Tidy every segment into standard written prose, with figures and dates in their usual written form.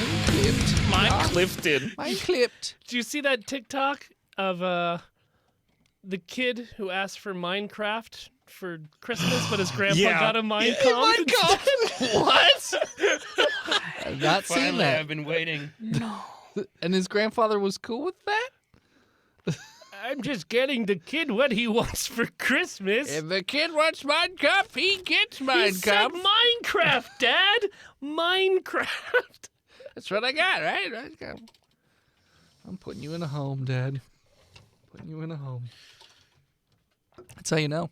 Clifton. Mine clipped. Do you see that TikTok of the kid who asked for Minecraft for Christmas, but his grandpa got a Minecraft? What? I've not seen Finally, that. I've been waiting. No. And his grandfather was cool with that? I'm just getting the kid what he wants for Christmas. If the kid wants Minecraft, he gets He said Minecraft. Minecraft, Dad. Minecraft. That's what I got, right? I'm putting you in a home, Dad. Putting you in a home. That's how you know.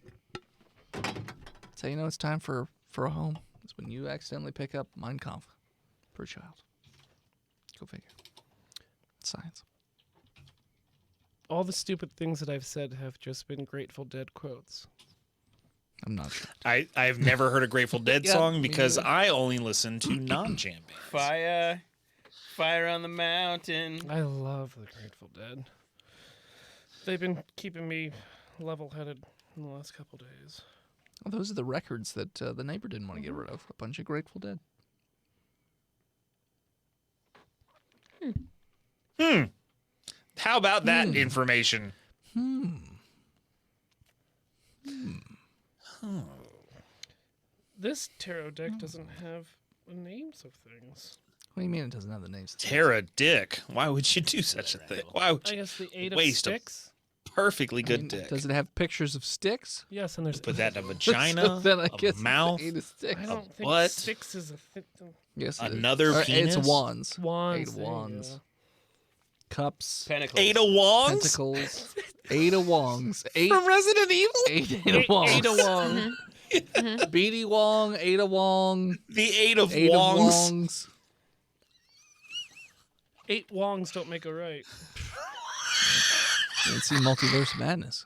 That's how you know it's time for a home. It's when you accidentally pick up Mein Kampf per child. Go figure. It's science. All the stupid things that I've said have just been Grateful Dead quotes. I'm not sure. I've never heard a Grateful Dead Yeah, song me because neither. I only listen to non-jam bands. Fire on the mountain. I love the Grateful Dead. They've been keeping me level-headed in the last couple days. Well, those are the records that the neighbor didn't want to get rid of. A bunch of Grateful Dead. How about that information? This tarot deck doesn't have the names of things. What do you mean it doesn't have the names? Tara Dick. Why would you do such a thing? Why would I you guess the Eight of waste a Sticks. perfectly good dick? Does it have pictures of sticks? Yes, and there's... Put that in a vagina, Then I a guess mouth, Eight of sticks. I don't think butt. sticks is a thing. Yes, it is. another Or penis. It's wands. Wands. Eight of there you wands. go. Cups. Pentacles. Eight of Wongs? Pentacles. Eight of Wongs. Eight From Resident Evil? Eight of Wongs. Ada Wong. Beady Wong. Eight of Wong. The Eight of Eight Wongs. of Wongs. 8 Wongs don't make a right. You didn't see Multiverse Madness.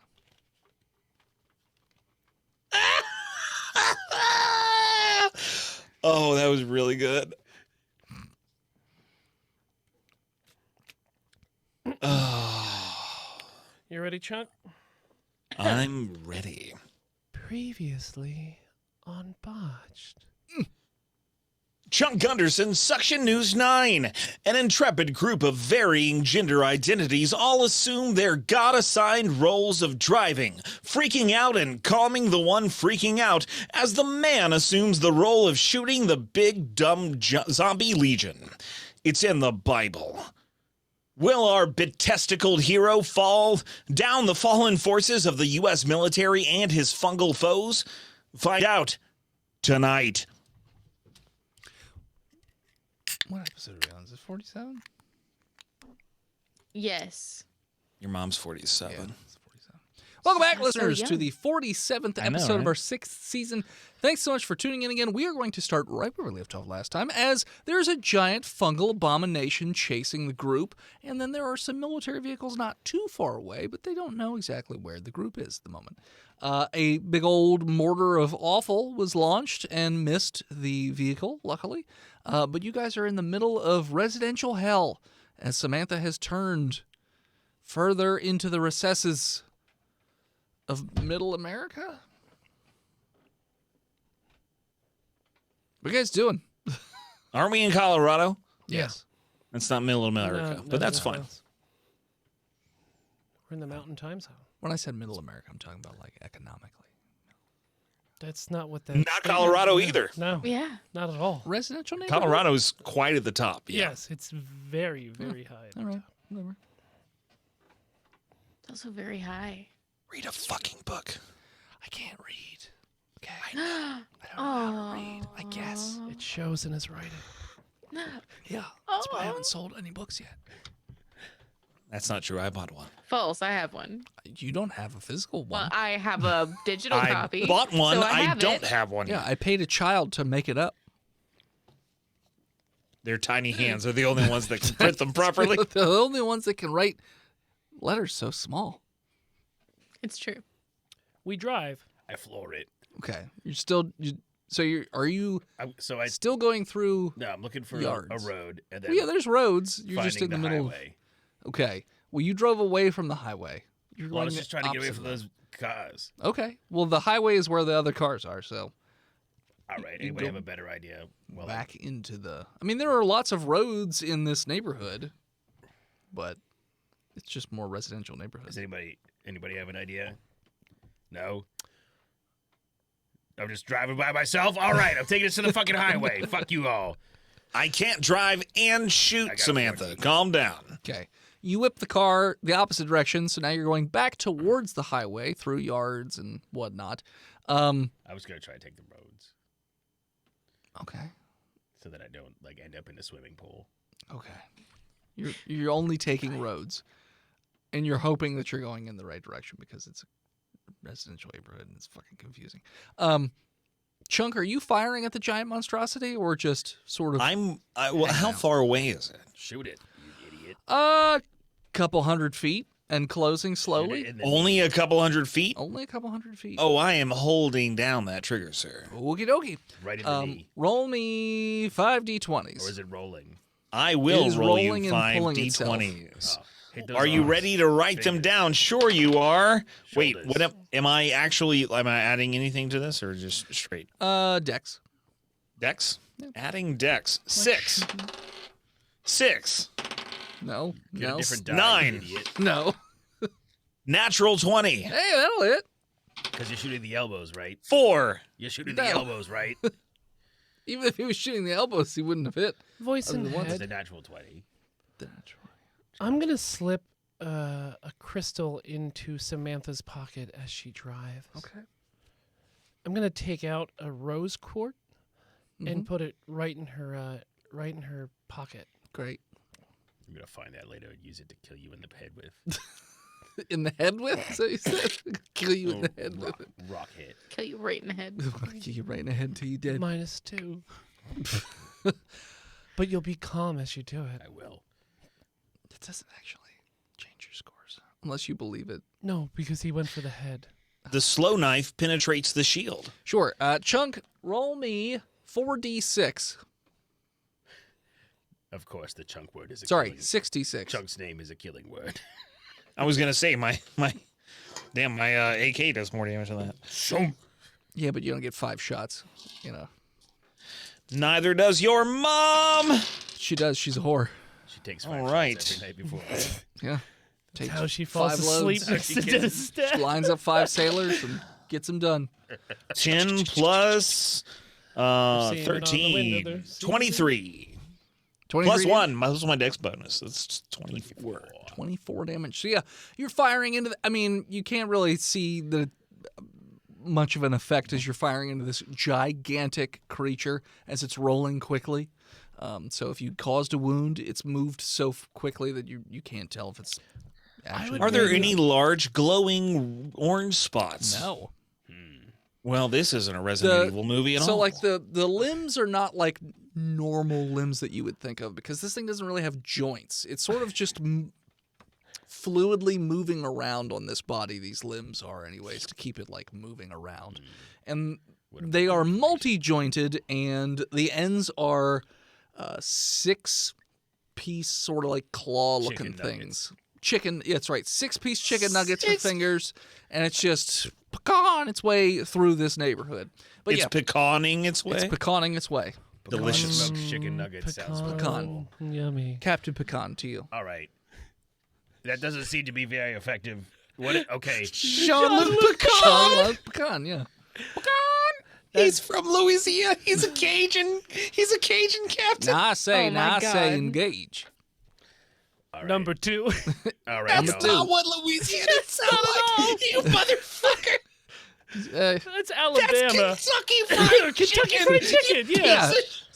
Oh, that was really good. Oh, You ready, Chuck? I'm ready. Previously on Botched. Chunk Gunderson, Suction News 9. An intrepid group of varying gender identities all assume their God-assigned roles of driving, freaking out, and calming the one freaking out, as the man assumes the role of shooting the big, dumb zombie legion. It's in the Bible. Will our betesticled hero fall down the fallen forces of the U.S. military and his fungal foes? Find out tonight. What episode are we on? Is it 47? Yes. Your mom's 47. It's 47. Welcome back, Sounds so listeners, to young. the 47th I know, episode of right? our 6th season. Thanks so much for tuning in again. We are going to start right where we left off last time, as there's a giant fungal abomination chasing the group, and then there are some military vehicles not too far away, but they don't know exactly where the group is at the moment. A big old mortar of awful was launched and missed the vehicle, luckily. But you guys are in the middle of residential hell, as Samantha has turned further into the recesses of Middle America. What are you guys doing? Aren't we in Colorado? Yes. That's not Middle America, No, but that's no, fine. no. We're in the Mountain Time Zone. When I said Middle America, I'm talking about like economically. That's not what that. Not Colorado either. No, Yeah. not at all. Residential neighborhood. Colorado's quite at the top. Yeah. Yes, it's very, very high. at All the right. top. Whatever. It's also very high. Read a fucking book. I can't read. Okay. I don't know how to read. I guess. It shows in his writing. Yeah. That's why I haven't sold any books yet. That's not true. I bought one. False. I have one. You don't have a physical one. Well, I have a digital I copy. bought one. So I have don't it. have one yeah, yet. I paid a child to make it up. Their tiny hands are the only ones that can print them properly. The only ones that can write letters so small. It's true. We drive. I floor it. Okay. Are you So I still going through? no, I'm looking for a Yards. road and then Well, yeah, there's roads. You're finding just in the the middle. highway. Okay. Well, you drove away from the highway. You're Well, I going was the just trying to get away opposite from way. those cars. Okay. Well, the highway is where the other cars are, so All right. You Anybody go have a better idea? Well, back into the. I mean, there are lots of roads in this neighborhood, but it's just more residential neighborhood. does anybody have an idea? No. I'm just driving by myself. All right, I'm taking us to the fucking highway. Fuck you all. I can't drive and I shoot, got Samantha. 14. Calm down. Okay. You whip the car the opposite direction, so now you're going back towards the highway through yards and whatnot. I was gonna try to take the roads Okay. so that I don't end up in a swimming pool. Okay. You're only taking roads, and you're hoping that you're going in the right direction because it's a residential neighborhood and it's fucking confusing. Chunk, are you firing at the giant monstrosity or just sort of? Well, how far away is it? Shoot it, you idiot. A couple hundred feet and closing Shoot slowly. it in the Only a couple hundred feet? Only a couple hundred feet. Oh, I am holding down that trigger, sir. Okie dokie. right in the knee. Roll me 5d20s. Or is it rolling? I will It is roll rolling you and 5 pulling itself. d20s. Oh, hit those Are you arms. ready to write them Fingers. down? Sure you are. Wait, Shoulders. what am I adding anything to this or just straight? Dex. Dex? Adding dex. 6. 6. No. Get No. a different die, 9. you idiot. No. Natural 20. Hey, that'll hit. Because you're shooting the elbows, right? 4. You're shooting No. the elbows, right? Even if he was shooting the elbows, he wouldn't have hit. Voice in Other than It's a head. natural 20. I'm gonna slip a crystal into Samantha's pocket as she drives. Okay. I'm gonna take out a rose quart Mm-hmm. and put it right in her pocket. Great. I'm going to find that later and use it to kill you in the head with. In the head with? So you said? Kill you in the head with rock, it. rock hit. Kill you right in the head. Kill you right in the head till you dead. -2. But you'll be calm as you do it. I will. It doesn't actually change your scores. Unless you believe it. No, because he went for the head. The slow knife penetrates the shield. Sure. Chunk, roll me 4d6. Of course, the chunk word is a Sorry, killing. 66. Chunk's name is a killing word. I was going to say my AK does more damage than that. Yeah, but you don't get 5 shots. You know. Neither does your mom. She does. She's a whore. She takes All 5 right. shots every night before. Yeah. Takes How she falls 5 asleep loads. next to Dennis' She dad. lines up 5 sailors and gets them done. 10 plus Seeing it on the 13. window there. 23. 23 Plus damage? 1. This was my dex bonus. That's 24. 24 damage. So yeah, you're firing into the, I mean, you can't really see the much of an effect as you're firing into this gigantic creature as it's rolling quickly. So if you caused a wound, it's moved so quickly that you can't tell if it's actually. Are there any large glowing orange spots? No. Well, this isn't a Resident The- Evil movie at So all. like the limbs are not like normal limbs that you would think of because this thing doesn't really have joints. It's sort of just fluidly moving around on this body. These limbs are, anyways, to keep it like moving around, and they are multi-jointed, and the ends are 6-piece sort of like claw-looking Chicken things. Chicken, yeah, that's right. 6-piece chicken nuggets with fingers, and it's just pecan its way through this neighborhood. But it's yeah, pecaning its way. it's pecaning its way. Delicious. Smoked chicken nugget sounds Pecan. Yummy. Captain Pecan to you. All right. That doesn't seem to be very effective. What? Okay. Jean-Luc Jean-Luc Pecan, yeah. He's from Louisiana. He's a Cajun. He's a Cajun captain. Now I say, Oh my God. engage. All right. Number 2. All right. Number y'all. two. Not what Louisiana sounds like. You motherfucker. That's Alabama. That's Kentucky Fried Kentucky Chicken. Fried Chicken, yeah.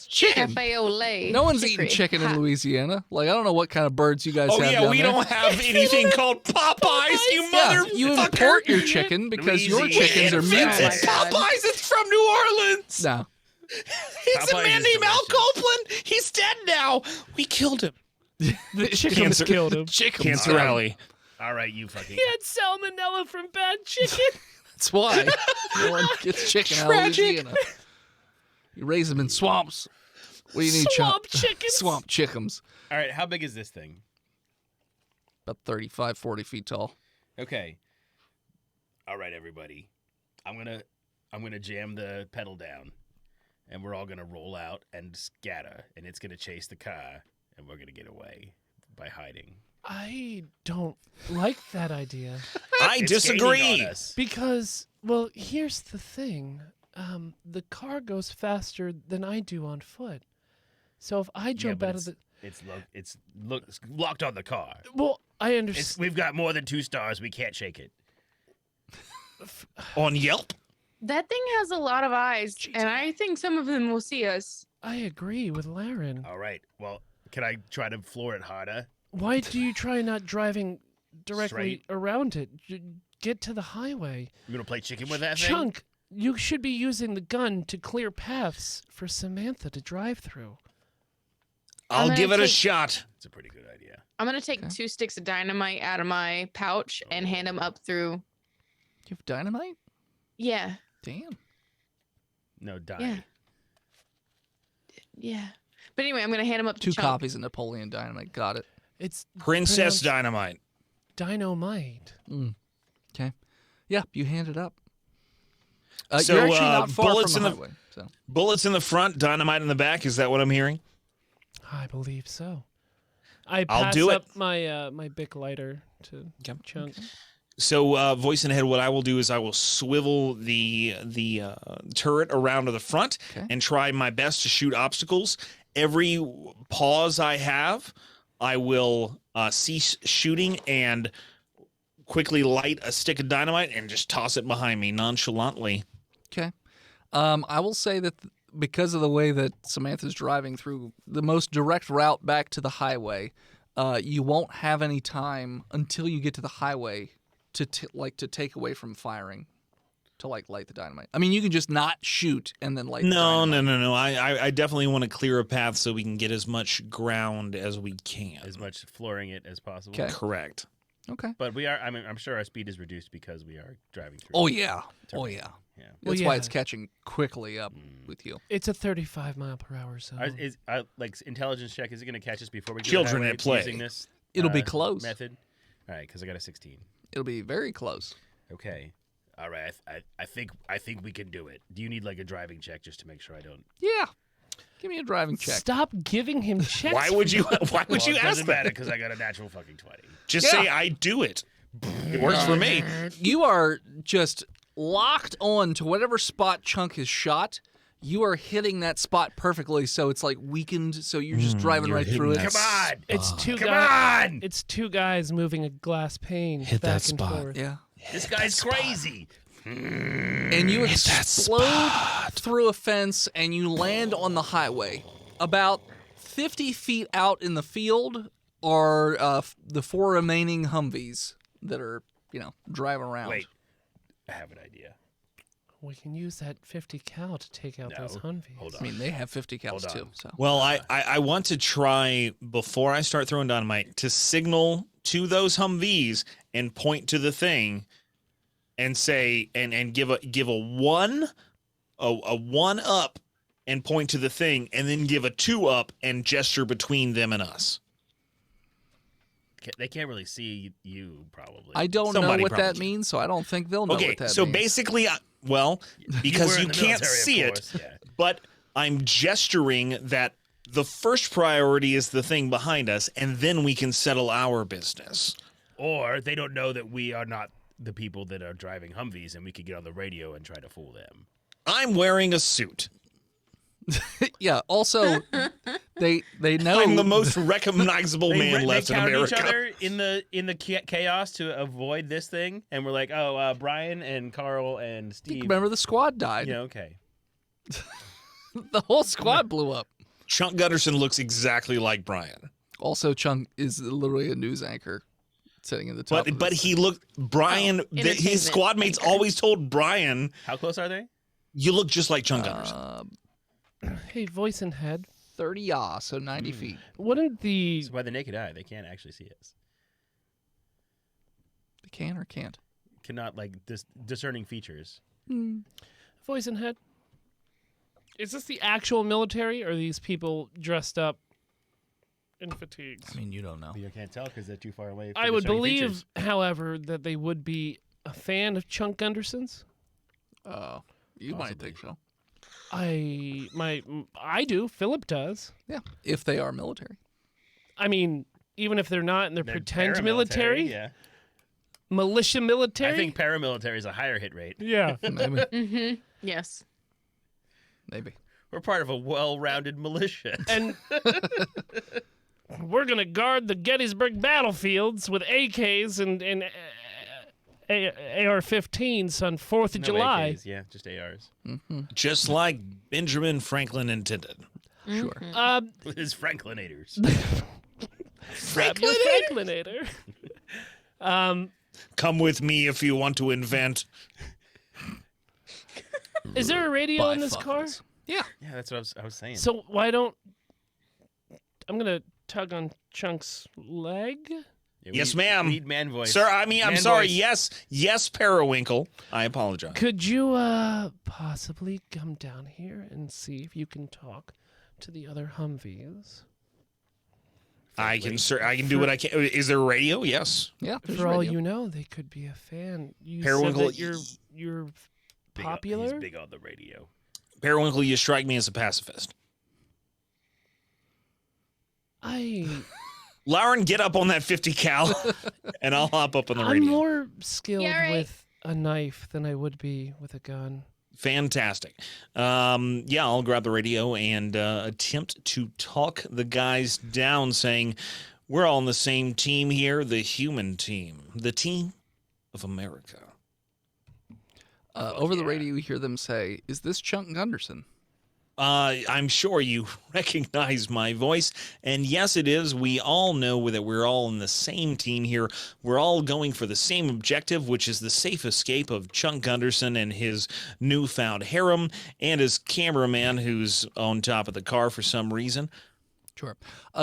Chicken. Cafe Olay. No one's eating Chicory. chicken in Ha. Louisiana. Like, I don't know what kind of birds you guys Oh have yeah, down we there. don't have anything called Popeyes. You Yeah, motherfucker. you import your chicken because your Louisiana. chickens are It's mutant. Oh my God. Popeyes. It's from New Orleans. No. It's a Popeyes man is named Al delicious. Copeland. He's dead now. We killed him. The chickens killed him. Chickens. Cancer Alley. All right, you fucking. He had salmonella from bad chicken. That's why no one gets chicken out of Tragic. Louisiana. You raise them in swamps. What do you need, Swamp Chuck? chickens. Swamp chickens. All right, how big is this thing? About 35, 40 feet tall. Okay. All right, everybody. I'm gonna jam the pedal down. and we're all gonna roll out and scatter, and it's gonna chase the car, and we're gonna get away by hiding. I don't like that idea I It's disagree. gaining on us. because, well, here's the thing. The car goes faster than I do on foot. So if I jump out of the... It's locked on the car. Well, I understand. We've got more than 2 stars. We can't shake it. On Yelp? That thing has a lot of eyes, and I think some of them will see us. I agree with Laren. All right. Well, can I try to floor it harder? Why do you try not driving directly Straight? around it? Get to the highway. You gonna play chicken with that thing? Chunk, you should be using the gun to clear paths for Samantha to drive through. I'll gonna give it a take- shot. It's a pretty good idea. I'm gonna take Okay. 2 sticks of dynamite out of my pouch and hand them up through. You have dynamite? Yeah, Damn. No, die. yeah, yeah. But anyway, I'm gonna hand them up to 2 Chunk. copies of Napoleon Dynamite. Got it. It's Princess pronounced Dynamite. dynamite. Okay. Yeah, you hand it up. So, you're actually not far bullets from the in the- highway. So. Bullets in the front, dynamite in the back. Is that what I'm hearing? I believe so. I I'll pass do it. up my my Bic lighter to Okay. Chunk. So, voice in head, what I will do is I will swivel the turret around to the front Okay. and try my best to shoot obstacles. Every pause I have, I will cease shooting and quickly light a stick of dynamite and just toss it behind me nonchalantly. Okay. I will say that because of the way that Samantha's driving through the most direct route back to the highway, you won't have any time until you get to the highway to take away from firing, to light the dynamite. I mean, you can just not shoot and then light. No. the dynamite. I definitely want to clear a path so we can get as much ground as we can. As much flooring it as possible. Okay. Correct. Okay. But we are. I mean, I'm sure our speed is reduced because we are driving through. Oh yeah. Oh terrain. yeah. Yeah. Well, That's why yeah. it's catching quickly up with you. It's a 35 mile per hour zone. Is like intelligence check? Is it going to catch us before we get Children to the highway at play. using this? It'll be close. Method. All right, because I got a 16. It'll be very close. Okay. All right. I think we can do it. Do you need like a driving check just to make sure I don't? Yeah. Give me a driving check. Stop giving him checks. Why would you? Why would Well, you it ask doesn't that? matter because I got a natural fucking 20. Just Yeah. say I do it. It works for me. You are just locked on to whatever spot Chunk has shot. You are hitting that spot perfectly, so it's like weakened. So you're just driving you're right through it. hitting Come on. It's two Come guys. on. It's 2 guys moving a glass pane Hit back that and spot. forth. Yeah. This guy's crazy. And you Hit that explode through a fence and you land on the highway. About 50 feet out in the field are the 4 remaining Humvees that are, driving around. Wait. I have an idea. We can use that 50 cal to take out those No. Humvees. Hold I on. mean, they have 50 cals Hold on. too. So Well, I want to try before I start throwing dynamite to signal to those Humvees and point to the thing and say and give a one up and point to the thing and then give a 2 up and gesture between them and us. They can't really see you, probably. I don't Somebody know what that probably means, so I don't think they'll know Okay, what that so means. basically, because were in you the can't military, of see it, course, yeah. but I'm gesturing that the first priority is the thing behind us, and then we can settle our business. Or they don't know that we are not the people that are driving Humvees, and we could get on the radio and try to fool them. I'm wearing a suit. Yeah. Also, they know I'm the most recognizable man they left in counted America. each other in the chaos to avoid this thing, and we're like, oh, Brian and Carl and Steve. Remember the squad died. Yeah, okay. The whole squad blew up. Chunk Gunderson looks exactly like Brian, Also, Chunk is literally a news anchor sitting in the top. of but this he looked Brian. His entertainment squad mates anchor. always told Brian, How close are they? "You look just like Chunk Gunderson." Hey, voice and head. 30 yaw, so 90 feet. Wouldn't the So by the naked eye, they can't actually see us. They can or can't. Cannot like discerning features. voice and head? Is this the actual military, or are these people dressed up in fatigues? I mean, you don't know. You can't tell because they're too far away. I would believe, however, that they would be a fan of Chunk Gunderson's. You might think so. I do. Philip does. Yeah, if they are military. I mean, even if they're not and they're pretend paramilitary, military, Yeah. militia military. I think paramilitary is a higher hit rate. Yeah. Maybe. Yes. Maybe. We're part of a well-rounded militia. And we're gonna guard the Gettysburg battlefields with AKs and AR-15s on 4th of No July. AKs, yeah, just ARs. Just like Benjamin Franklin intended. Sure. With his Franklinators. Grab your Franklinator. Come with me if you want to invent. Is there a radio in this Bifocals. car? Yeah. Yeah, that's what I was saying. So why don't I'm gonna tug on Chunk's leg? Yeah, Yes, ma'am. Need man voice. Sir, I'm Man sorry. voice. Yes, Periwinkle. I apologize. Could you possibly come down here and see if you can talk to the other Humvees? I can do what I can. Is there a radio? Yes. Yeah. there's For all radio. you know, they could be a fan. You Periwinkle, said that you're Big popular. he's big on the radio. Periwinkle, you strike me as a pacifist. Lauren, get up on that 50 cal, and I'll hop up on the I'm radio. more skilled Yeah, right. with a knife than I would be with a gun. Fantastic. Yeah, I'll grab the radio and attempt to talk the guys down, saying, we're all on the same team here, the human team, the team of America. Over the radio, you hear them say, "Is this Chunk Gunderson?" I'm sure you recognize my voice, and yes, it is. We all know that we're all in the same team here. We're all going for the same objective, which is the safe escape of Chunk Gunderson and his newfound harem, and his cameraman who's on top of the car for some reason. Sure.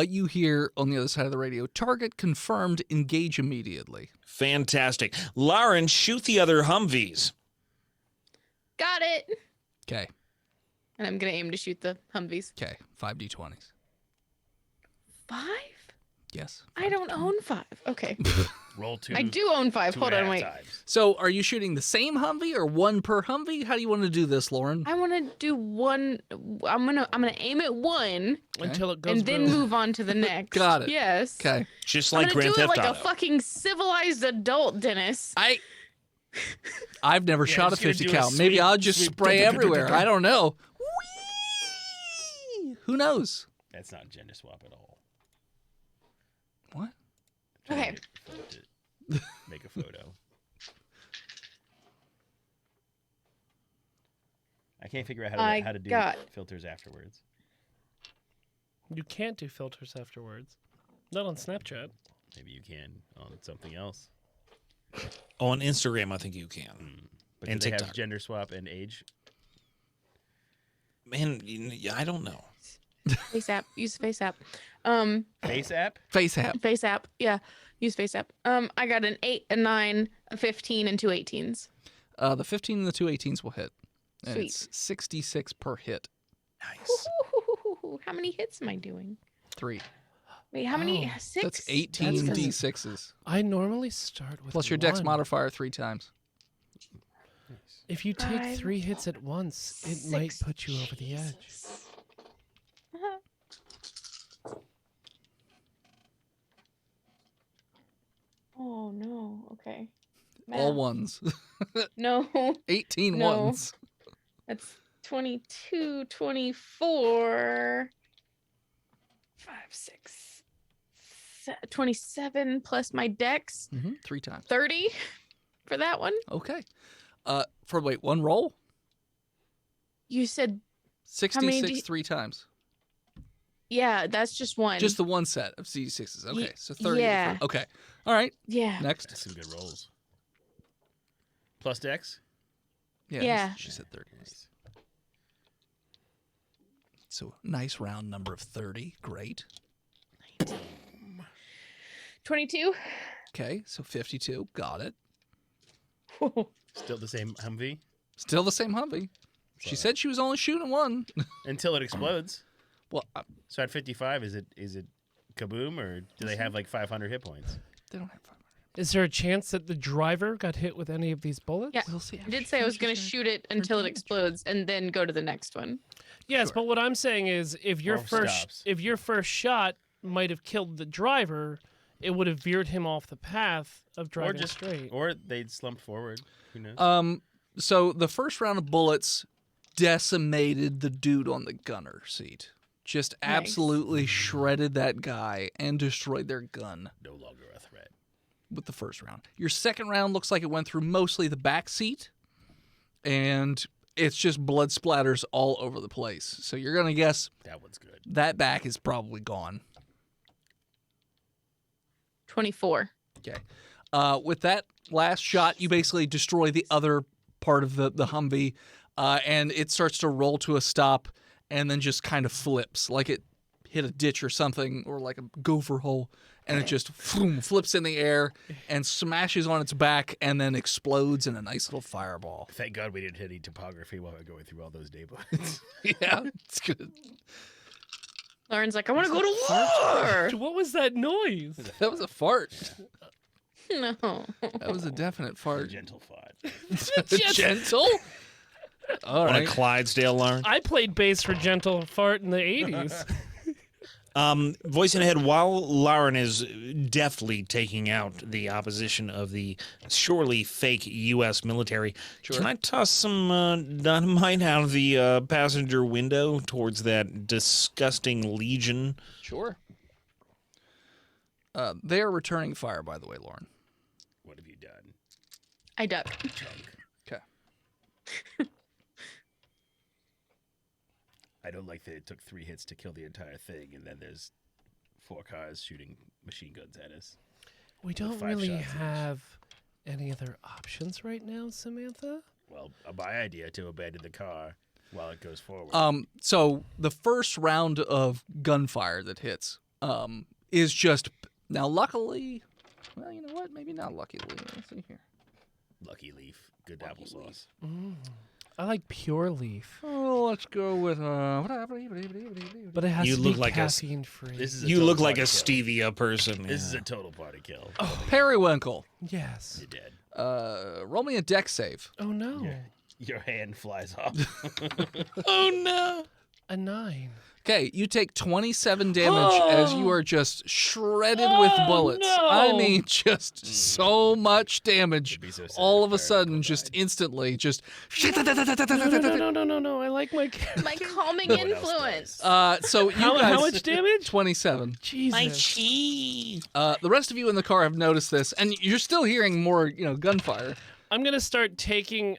You hear on the other side of the radio, "Target confirmed. Engage immediately." Fantastic. Lauren, shoot the other Humvees. Got it. Okay. And I'm gonna aim to shoot the Humvees. Okay. 5d20s. 5? Yes. I don't own 5. Okay. Roll 2. I do own 5. 2 Hold and a on, half wait. times. So, are you shooting the same Humvee or one per Humvee? How do you want to do this, Lauren? I want to do one. I'm gonna aim at one Until it goes and then boom. move on to the next. Got it. Yes. Okay. Just I'm like gonna Grand do it Theft like Auto. a fucking civilized adult, Dennis. I've never shot a just gonna 50 do a cal. Maybe sweep- I'll just sweep- spray everywhere. I don't know. Whee! Who knows? That's not gender swap at all. What? Trying Okay. to get Phil to make a photo. I can't figure out how to do got- filters afterwards. You can't do filters afterwards. Not on Snapchat. Maybe you can on something else. On Instagram, I think you can. But And do they have TikTok. gender swap and age? Man, I don't know. Face app. Use Face app. Face app? Face app. Face app. Yeah. Use Face app. I got an 8, a 9, a 15, and 2 18s. The 15 and the 2 18s will hit. And Sweet. it's 66 per hit. Nice. Ooh, how many hits am I doing? 3. Wait, how many? 6? That's 18 That's- D6s. I normally start with Plus your dex one. modifier 3 times. If you take 5, 3 hits at once, it might 6. put you over the edge. Jesus. Oh no. Okay. All Math. ones. No, 18 No. ones. that's 22, 24, 5, 6, 27 plus my dex, 3 times. 30 for that one. Okay. For wait, one roll? You said, 66 do you- 3 times. yeah, that's just one. Just the one set of C6s. Okay, Ye- so 30. yeah. Okay. All right. yeah. Next. That's some good rolls. Plus dex? Yeah. She said 30. Nice. So nice round number of 30. Great. 22. Okay, so 52. Got it. Still the same Humvee? Still the same Humvee. She said she was only shooting one. Until it explodes. Well, So at 55, is it kaboom, or do they have like 500 hit points? they don't have 500 Is there a chance that the driver got hit with any of these bullets? Yeah. We'll see. I did say I was going to shoot it until it explodes and then go to the next one. Yes, but what I'm saying is, if your Or first stops. if your first shot might have killed the driver, it would have veered him off the path of driving straight. Or they'd slumped forward. Who knows? So the first round of bullets decimated the dude on the gunner seat. Just Nice. absolutely shredded that guy and destroyed their gun No longer a threat. with the first round. Your second round looks like it went through mostly the back seat, and it's just blood splatters all over the place. So you're going to guess That one's good. that back is probably gone. 24. Okay. With that last shot, you basically destroy the other part of the Humvee, and it starts to roll to a stop and then just kind of flips like it hit a ditch or something, or like a gopher hole, and it just flips in the air and smashes on its back and then explodes in a nice little fireball. Thank God we didn't hit any topography while we were going through all those neighborhoods. Yeah, it's good. Lauren's like, I want to go to war. What was that noise? That was a fart. No. That was a definite fart. Gentle fart. Gentle? All On a right. Clydesdale, Lauren. I played bass for Gentle Fart in the 80s. Voice in head, while Lauren is deftly taking out the opposition of the surely fake U.S. military, Sure. can I toss some dynamite out of the passenger window towards that disgusting legion? Sure. They are returning fire, by the way, Lauren. What have you done? I duck. Okay. I don't like that it took 3 hits to kill the entire thing, and then there's 4 cars shooting machine guns at us. We don't 5 really shots each. have any other options right now, Samantha. Well, my idea to abandon the car while it goes forward. So the first round of gunfire that hits is just now. Luckily, well, you know what? Maybe not luckily. Let's see here. Lucky Leaf, good applesauce. I like Pure Leaf, Oh, let's go with but it has You to look be like a s- caffeine free. This is a You total look like a party kill. stevia person. This is yeah. a total party kill. Periwinkle. Yes. You're dead. Roll me a deck save. Oh no. Your hand flies off. Oh, no. A 9. Okay, you take 27 damage as you are just shredded with bullets. no. I mean, just so much damage. be so sad All if of a Periwinkle sudden, died. just instantly, just. No. I like my character. My calming No one else influence. So you How guys, much damage? 27. Jesus. The rest of you in the car have noticed this, and you're still hearing more, gunfire. I'm gonna start taking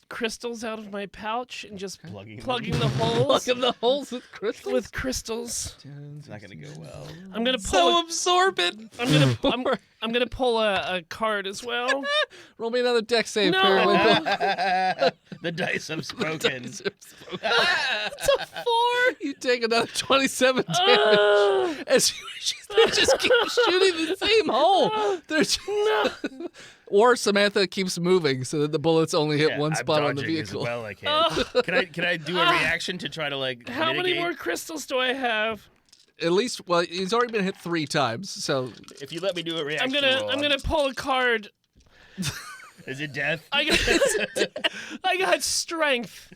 crystals out of my pouch and just Plugging them. plugging the holes Look at the holes with crystals. with crystals. It's not going to go well. I'm gonna So pull. absorbent. I'm gonna pull a card as well. Roll me another deck save, No. Periwinkle. The dice have spoken. It's a 4. You take another 27 damage. Ah. As they just keep shooting the same hole. There's or Samantha keeps moving so that the bullets only hit Yeah, one I'm spot on the dodging vehicle. As well I can. Can I do a reaction to try to How many mitigate? more crystals do I have? At least, well, he's already been hit 3 times. So If you let me do a reaction, I'm gonna pull a card. Is it death? I got strength,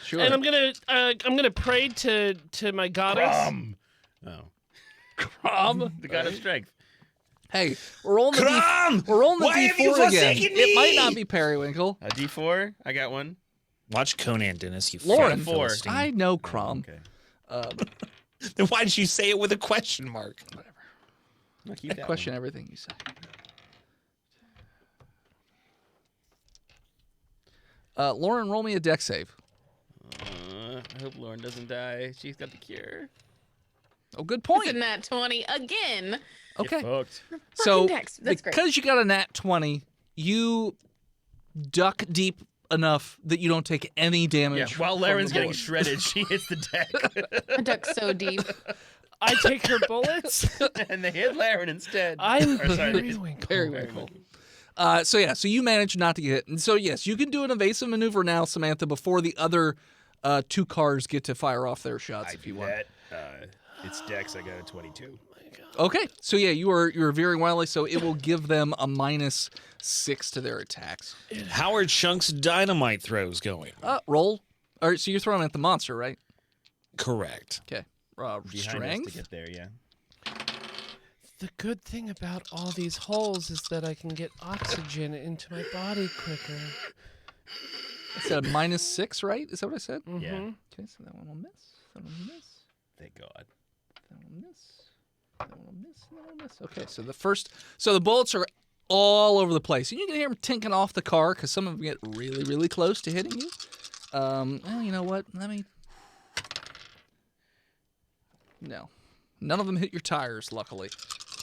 sure. and I'm gonna pray to my goddess. Oh, the god of strength. Hey, we're rolling the Crom! we're rolling the Why have you D4 again. forsaken It might me? not be Periwinkle. A D4. I got one. Watch Conan, Dennis. You Lauren, fat Philistine. I know Crom. Okay. Then why did you say it with a question mark? I'll keep I that question everything you say. Lauren, roll me a deck save. one. I hope Lauren doesn't die. She's got the cure. Oh, good It's point. a nat 20 again. Okay. Get fucked. So Fucking Dex. That's great. because you got a nat 20, you duck deep enough that you don't take any Yeah, damage. while from Laren's the getting bullet. shredded, she hits the deck. I duck so deep. I take her bullets. and they hit Laren instead. I'm Or, sorry, they hit Periwinkle. Periwinkle. So you manage not to get hit. And so, yes, you can do an evasive maneuver now, Samantha, before the other 2 cars get to fire off their shots I if you do want. that. It's Dex. I got a 22. Okay, so yeah, you're veering wildly, so it will give them a -6 to their attacks. How are Chunk's dynamite throws going? Roll. All right, so you're throwing at the monster, right? Correct. Okay. Behind us Strength. to get there, yeah. The good thing about all these holes is that I can get oxygen into my body quicker. I said a -6, right? Is that what I said? Mm-hmm. Yeah. Okay, so that one will miss. That one will miss. Thank God. That one will miss. That one will miss. That one will miss. Okay, so the bullets are all over the place. And you can hear them tinking off the car because some of them get really, really close to hitting you. Well, you know what? No. None of them hit your tires, luckily.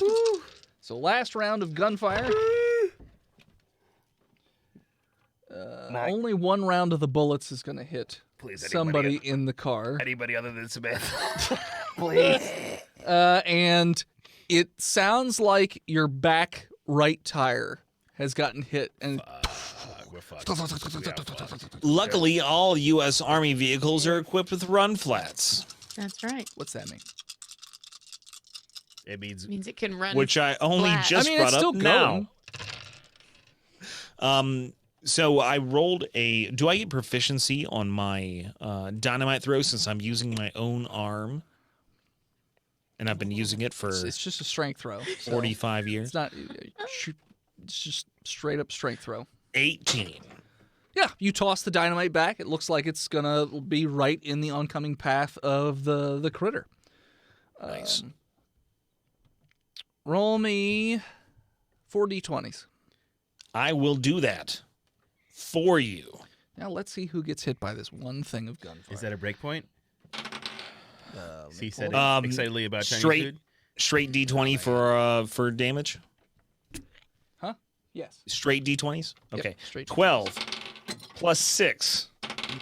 Woo. So last round of gunfire. Only one round of the bullets is going to hit Please, somebody in the car. Anybody other than Samantha? Please. And it sounds like your back right tire has gotten hit. And We're fucked. We are fucked. Luckily, all U.S. Army vehicles are equipped with run flats, That's right. what's that mean? It means Means it can run. which I only Flat. just I mean, brought it's still up now. going. So I rolled a. Do I get proficiency on my dynamite throw since I'm using my own arm? And I've been using it for It's just a strength throw. so 45 years. It's not. It's just straight up strength throw. 18. Yeah, you toss the dynamite back. It looks like it's gonna be right in the oncoming path of the critter. Nice. Roll me 4 d20s. I will do that for you. Now let's see who gets hit by this one thing of gunfire. Is that a break point? He said Um, excitedly about Chinese straight- food. Straight D20 for damage. Huh? Yes. Straight D20s. Yep, Okay. straight 12 plus 6,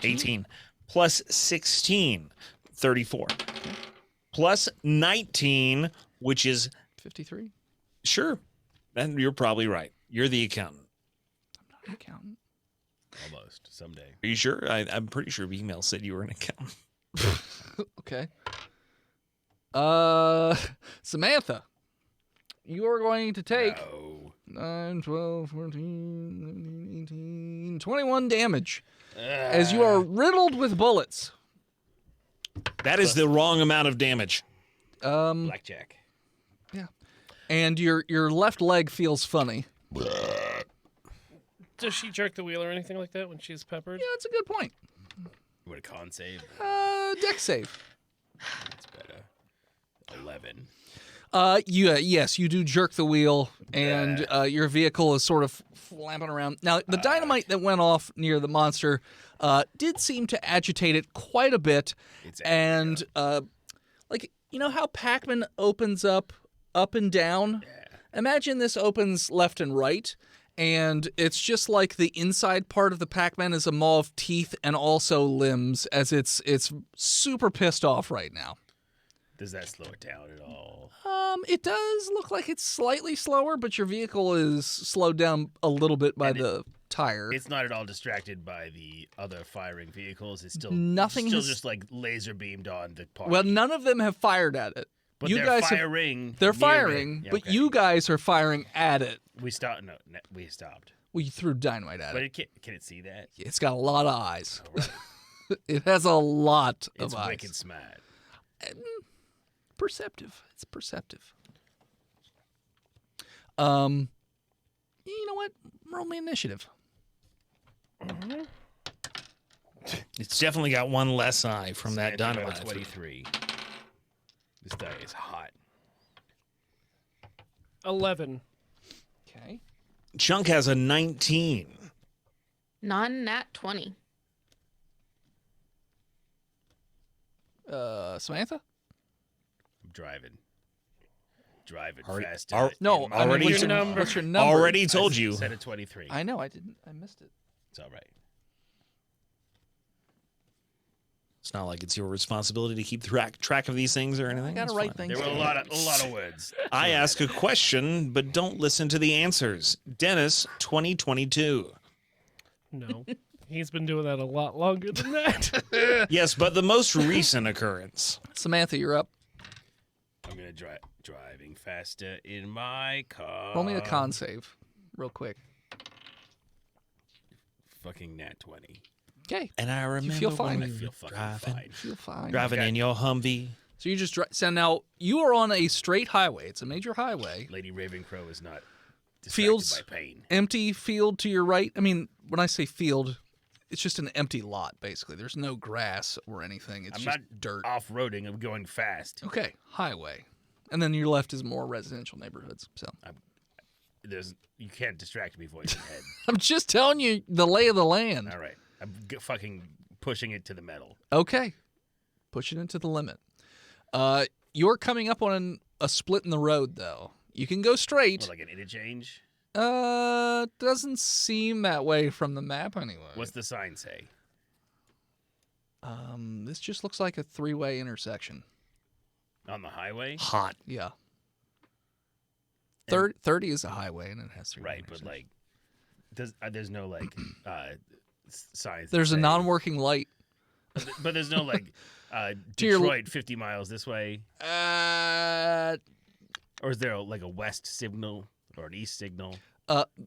18. Plus 16, 34. Plus 19, which is 53. sure. And you're probably right. You're the accountant. Not an accountant. Almost someday. Are you sure? I'm pretty sure email said you were an accountant. Okay. Samantha, you are going to take No. 9, 12, 14, 18, 21 damage as you are riddled with bullets. That is the wrong amount of damage. Blackjack. Yeah. And your left leg feels funny. Does she jerk the wheel or anything like that when she's peppered? Yeah, that's a good point. What a con save. Dex save. That's better. 11. Yes, you do jerk the wheel, and your vehicle is sort of flapping around. Now, the dynamite that went off near the monster did seem to agitate it quite a bit, It's and like you know how Pac-Man opens up and down. Imagine this opens left and right. And it's just like the inside part of the Pac-Man is a maw of teeth and also limbs, as it's super pissed off right now. Does that slow it down at all? It does look like it's slightly slower, but your vehicle is slowed down a little bit by the tire. It's not at all distracted by the other firing vehicles. It's still Nothing has- just like laser beamed on the party. Well, none of them have fired at it. but you they're guys firing. they're near firing, me. Yeah, but okay. you guys are firing at it. We stopped. No, we stopped. Well, you threw dynamite at But it. can it see that? It's got a lot of eyes. All right. It has a lot It's of eyes. wicked smart. Perceptive. It's perceptive. You know what? Roll me initiative. It's definitely got one less eye from that Samantha got a dynamite. 23. This die is hot. 11. Okay. Chunk has a 19. Non-nat 20. Samantha? I'm driving. Driving Are- fast. are- No, I mean, Already what's, to- your, number. what's your number? Already told you. Set at 23. I know. I didn't. I missed it. It's all right. It's not like it's your responsibility to keep track of these things or anything. I gotta It's write fine. things. There were a lot of words. I ask a question, but don't listen to the answers. Dennis, 2022. No. He's been doing that a lot longer than that. Yes, but the most recent occurrence. Samantha, you're up. I'm gonna driving faster in my car. Roll me a con save, real quick. Fucking nat 20. Okay. And I remember feel fine. when I we feel were fucking driving, fine. Feel fine. driving in your Humvee. So you just drive. So now you are on a straight highway. It's a major highway. Lady Ravencrow is not distracted Fields. by pain. Empty field to your right. I mean, when I say field, it's just an empty lot, basically. There's no grass or anything. It's I'm just not dirt. off-roading. I'm going fast. Okay, highway. And then your left is more residential neighborhoods. So You can't distract me, voice in head. I'm just telling you the lay of the land. All right. I'm fucking pushing it to the metal. Okay. Push it into the limit. You're coming up on a split in the road, though. You can go straight. Or like an interchange. Doesn't seem that way from the map anyway. What's the sign say? This just looks like a three-way intersection. On the highway? Hot. Yeah. And- 30 is a highway, and it has three. Right, but like, there's no like signs. that There's a say- non-working light. But there's no like To your- Detroit 50 miles this way, Uh, or is there like a west signal or an east signal?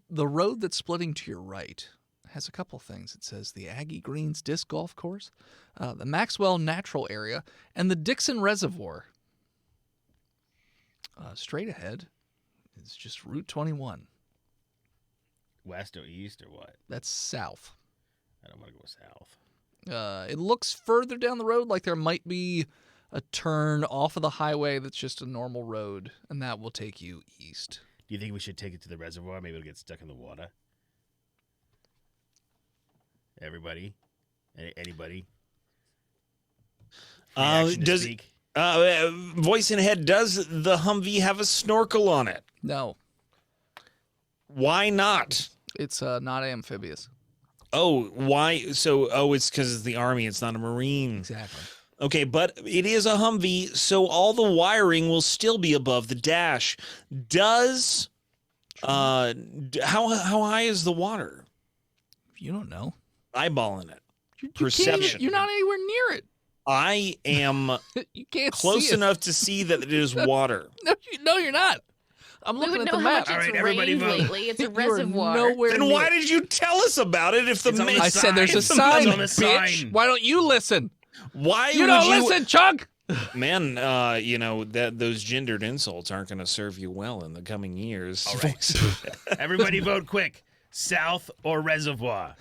the road that's splitting to your right has a couple things. It says the Aggie Greens Disc Golf Course, the Maxwell Natural Area, and the Dixon Reservoir. Straight ahead is just Route 21. West or east or what? That's south. I don't want to go south. It looks further down the road like there might be a turn off of the highway that's just a normal road, and that will take you east. Do you think we should take it to the reservoir? Maybe it'll get stuck in the water. Everybody? Anybody? Reaction to Does speak? voice in head? Does the Humvee have a snorkel on it? No, Why not? it's not amphibious. Oh, why? So, it's because it's the Army. It's not a Marine. Exactly. Okay, but it is a Humvee, so all the wiring will still be above the dash. Does how high is the water? You don't know. Eyeballing it. You can't Perception. even- you're not anywhere near it. I am You can't close see it. enough to see that it is water. No, you're not. I'm We looking would at know the how map. much All it's right, everybody rained vote. lately. It's a You are reservoir. nowhere Then near why it. did you tell us about it if the It's on the man? I said there's a It's on sign, the bitch. sign. Why don't you listen? Why You would don't you listen, Chunk. Man, that those gendered insults aren't going to serve you well in the coming years. All right. Everybody vote quick. South or reservoir?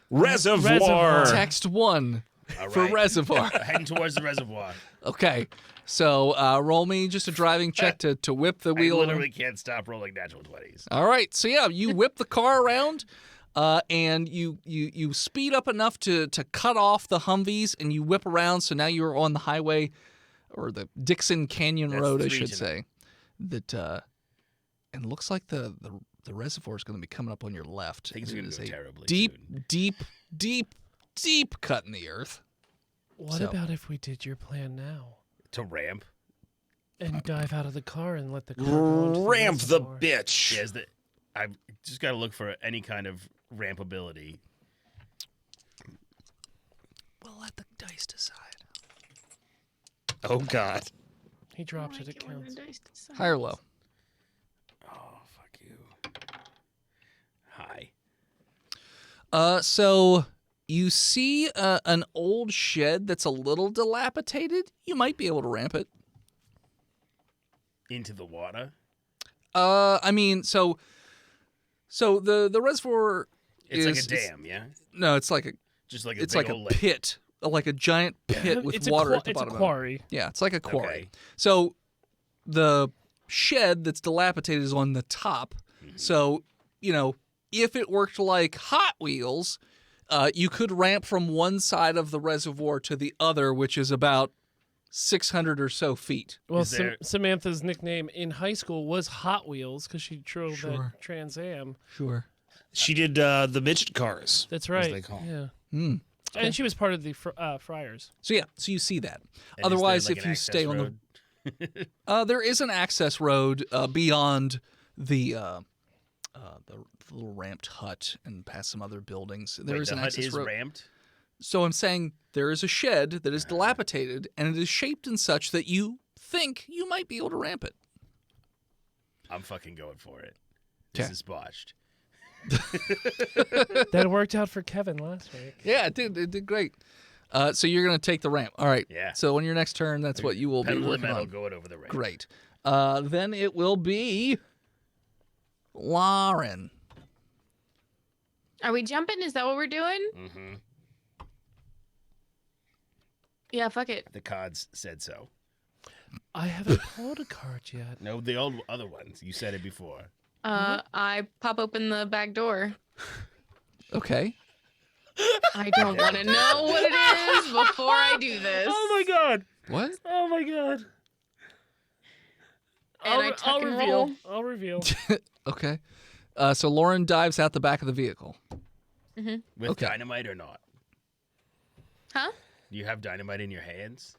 Reservoir. Text 1 All for right. reservoir. Heading towards the reservoir. Okay, so roll me just a driving check to whip the I wheel. literally can't stop rolling natural 20s. All right, so yeah, you whip the car around, and you speed up enough to cut off the Humvees, and you whip around. So now you're on the highway, or the Dixon Canyon That's Road, I three should to say. That and it looks like the reservoir is going to be coming up on your left. Things are It gonna is go a terribly deep cut in the earth. What So- about if we did your plan now To ramp. and dive out of the car and let the car go onto Ramp the reservoir? bitch. Yeah, I've just got to look for any kind of rampability. We'll let the dice decide. Oh God. He dropped it. It counts. High or low? Oh, fuck you. Hi. So you see an old shed that's a little dilapidated. You might be able to ramp it. Into the water. I mean, so the reservoir It's like a is dam, yeah? No, it's like a Just like a it's big like a old lake. pit, like a giant pit with It's water at the it's bottom. a of it. quarry. Yeah, it's like a quarry. Okay. So the shed that's dilapidated is on the top. So, if it worked like Hot Wheels, you could ramp from one side of the reservoir to the other, which is about 600 or so feet. Well, Is there- Samantha's nickname in high school was Hot Wheels because she drove Sure. that Trans Am. Sure. She did the midget cars. That's as right. they call 'em. Yeah. Mm. And she was part of the Friars. So you see that. And is there, Otherwise, like, if an you access stay on road? there is an access road beyond the the little ramped hut and past some other buildings. Wait, There is the an hut access is road. ramped? So I'm saying there is a shed that is dilapidated, and it is shaped in such that you think you might be able to ramp it. I'm fucking going for it. This Okay. is botched. That worked out for Kevin last week. Yeah, it did great. So you're going to take the ramp. All right. Yeah. So on your next turn, that's what you will be Pedal to the working metal, on. going over the ramp. Great. Then it will be Lauren. Are we jumping? Is that what we're doing? Mm-hmm. Yeah, fuck it. The cards said so. I haven't pulled a card yet. No, the other ones. You said it before. I pop open the back door. Okay. I don't want to know what it is before I do this. Oh my god! What? Oh my god! And I tuck and roll. I'll reveal. Okay. So Lauren dives out the back of the vehicle. With Okay. dynamite or not? Huh? Do you have dynamite in your hands?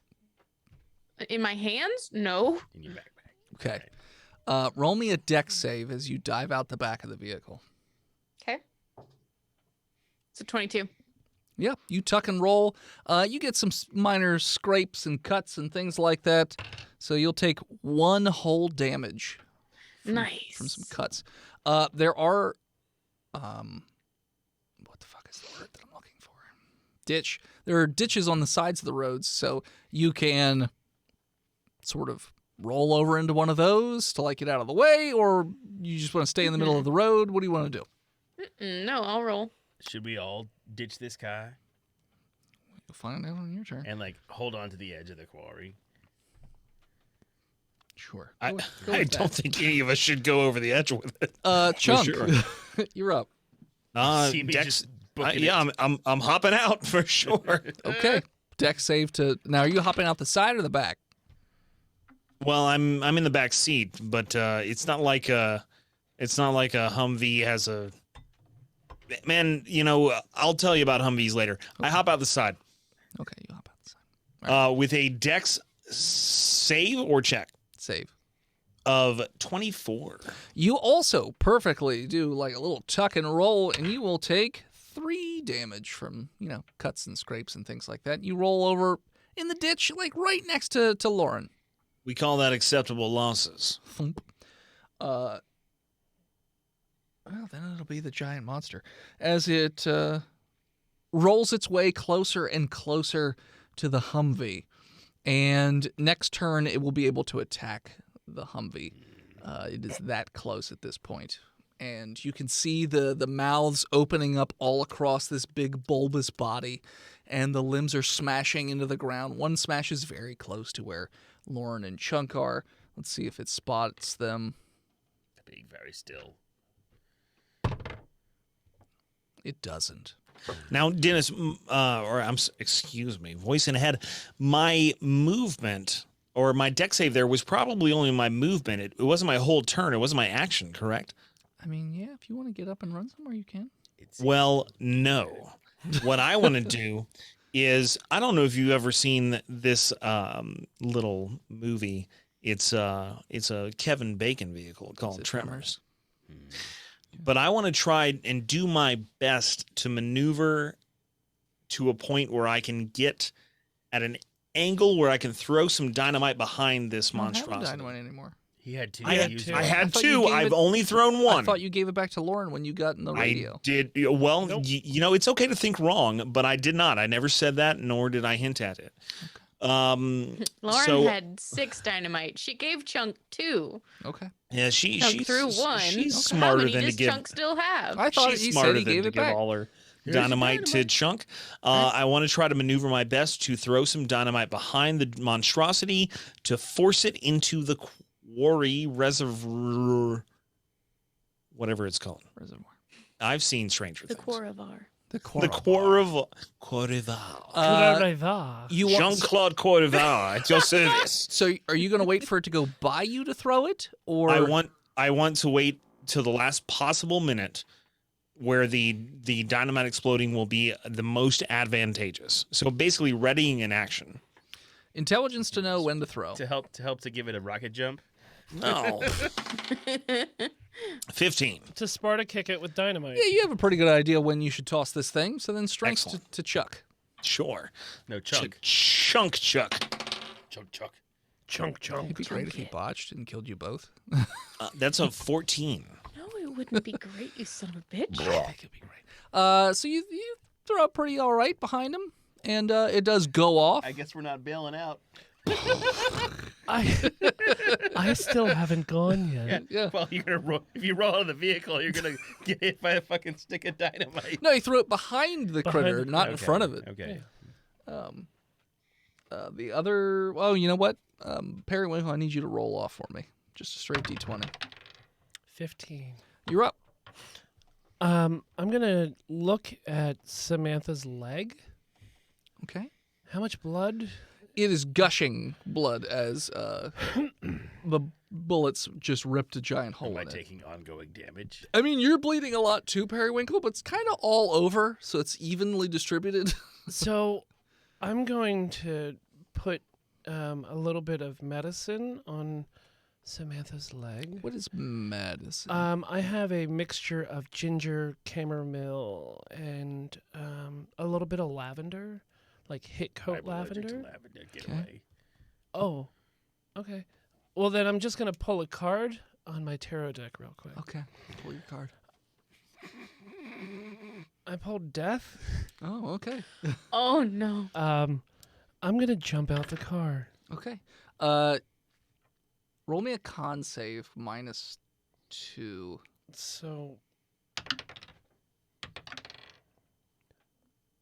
In my hands? No. In your backpack? Okay. Roll me a dex save as you dive out the back of the vehicle. Okay. It's a 22. Yep, you tuck and roll. You get some minor scrapes and cuts and things like that. So you'll take 1 whole damage Nice. from some cuts. There are, what the fuck is the word that I'm looking for? Ditch. There are ditches on the sides of the roads, so you can sort of roll over into one of those to like get out of the way, or you just want to stay in the middle of the road. What do you want to do? No, I'll roll. Should we all ditch this car You'll find out on your turn. and like hold on to the edge of the quarry? Sure. I Go with don't that. think any of us should go over the edge with it. Chunk, sure. you're up. See me Dex, just booking yeah, it. I'm hopping out for sure. Okay. Dex save to now. Are you hopping out the side or the back? Well, I'm in the back seat, but it's not like a Humvee has a. Man, you know, I'll tell you about Humvees later. I hop out the side Okay, you hop out the side. with a Dex save or check Save. of 24. You also perfectly do like a little tuck and roll, and you will take 3 damage from cuts and scrapes and things like that. You roll over in the ditch, like right next to Lauren. We call that acceptable losses. Thump. Well, then it'll be the giant monster as it rolls its way closer and closer to the Humvee. And next turn, it will be able to attack the Humvee. It is that close at this point. And you can see the mouths opening up all across this big bulbous body, and the limbs are smashing into the ground. One smashes very close to where Lauren and Chunk are. Let's see if it spots them. Being very still. It doesn't. Now, Dennis, excuse me, voice in head. My movement or my deck save there was probably only my movement. It wasn't my whole turn. It wasn't my action, correct? I mean, yeah, if you want to get up and run somewhere, you can. Well, no. What I want to do is, I don't know if you've ever seen this little movie. It's a Kevin Bacon vehicle called it Tremors. But I want to try and do my best to maneuver to a point where I can get at an angle where I can throw some dynamite behind this I don't have monstrosity. dynamite anymore. He had 2. I to had, use two. it. I had thought you 2. gave I've it- only thrown 1. I thought you gave it back to Lauren when you got in the radio. I did. Well, Nope. you know, it's okay to think wrong, but I did not. I never said that, nor did I hint at it. Lauren So- had 6 dynamite. She gave Chunk 2. Okay. Yeah, Chunk threw 1. She's How smarter many than to does give. Chunk still have? I thought She's he smarter said he than gave to it give back. all her Here's your dynamite to dynamite. Chunk. I want to try to maneuver my best to throw some dynamite behind the monstrosity to force it into the quarry reservoir, whatever it's called. Reservoir. I've seen Stranger The Things. Quoravar. The The Quoravar. You want, Jean-Claude Quoravar at your service. so are you going to wait for it to go by you to throw it, or I want to wait till the last possible minute where the dynamite exploding will be the most advantageous. So basically readying an action. intelligence to know when to throw? to help to give it a rocket jump. No. 15. To Sparta kick it with dynamite. Yeah, you have a pretty good idea when you should toss this thing. So then strength Excellent. to Chuck. Sure. No, chunk. Chunk Chuck. Chunk, chunk. Chunk, chunk. It'd be great if he botched and killed you both. That's a 14. No, it wouldn't be great, you son of a bitch. I think it'd be great. So you throw out pretty all right behind him, and it does go off. I guess we're not bailing out. I still haven't gone yet. Yeah. Well, you're gonna roll. If you roll out of the vehicle, you're gonna get hit by a fucking stick of dynamite. No, he threw it behind the critter, the- not in front of it. Okay. The other, well, you know what? Periwinkle, I need you to roll off for me. Just a straight D20. 15. You're up. I'm gonna look at Samantha's leg. Okay. How much blood? It is gushing blood as the bullets just ripped a giant hole Am I in it. taking ongoing damage? I mean, you're bleeding a lot too, Periwinkle, but it's kind of all over, so it's evenly distributed. So, I'm going to put a little bit of medicine on Samantha's leg. What is medicine? I have a mixture of ginger, chamomile, and a little bit of lavender, like hit coat I'm allergic to lavender. lavender. Get Okay. away. Oh, okay. Well, then I'm just gonna pull a card on my tarot deck real quick. Okay, pull your card. I pulled death. Oh, okay. Oh no. I'm gonna jump out the car. Okay. Roll me a con save -2. So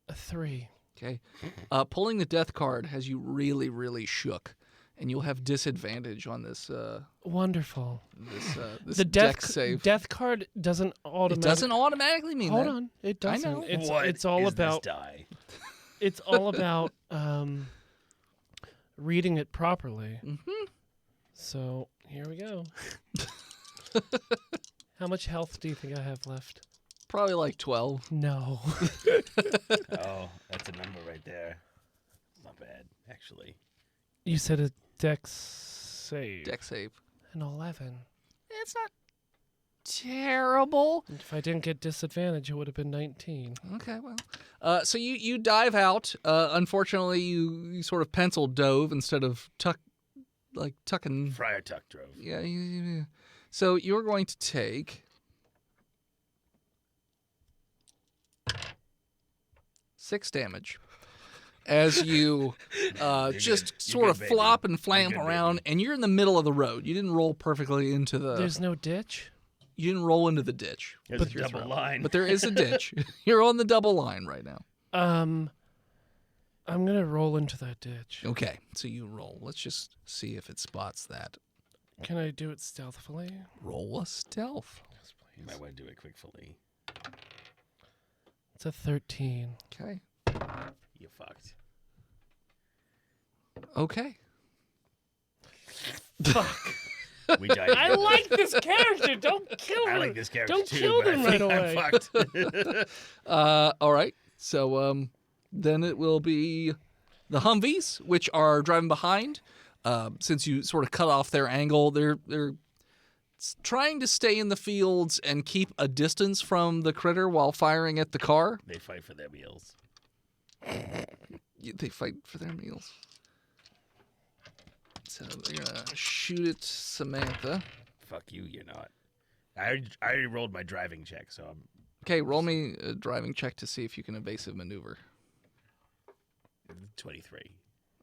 a 3. Okay. Pulling the death card has you really, really shook, and you'll have disadvantage on this Wonderful. this The deck save. death card doesn't It automatically. doesn't automatically mean Hold that. on, it I doesn't. know. It's What it's all is about this die? it's all about reading it properly. Mm-hmm. So here we go. How much health do you think I have left? Probably like 12. No. Oh, that's a number right there. Not bad, actually. You said a dex save. Deck save. An 11. It's not terrible. If I didn't get disadvantage, it would have been 19. Okay, well. So you dive out. Unfortunately, you sort of pencil dove instead of tucking. Friar Tuck drove. Yeah. So you're going to take 6 damage as you just good. sort You're of good, baby. flop and You're flamp good, around, and you're in the middle of the road. You didn't roll perfectly into the. There's no ditch? You didn't roll into the ditch. There's with a your double throw. line. But there is a ditch. You're on the double line right now. I'm going to roll into that ditch. Okay, so you roll. Let's just see if it spots that. Can I do it stealthily? Roll a stealth. You might want to do it quickly. It's a 13. Okay. You fucked. Okay. Fuck. We died. I like this character. Don't kill I her. like this character Don't too, kill but them I think right I'm fucked. All right. So then it will be the Humvees, which are driving behind. Since you sort of cut off their angle, they're trying to stay in the fields and keep a distance from the critter while firing at the car. They fight for their meals. They fight for their meals. So they're gonna shoot at Samantha. Fuck you, you're not. I already rolled my driving check, so I'm Okay, roll me a driving check to see if you can evasive maneuver. 23.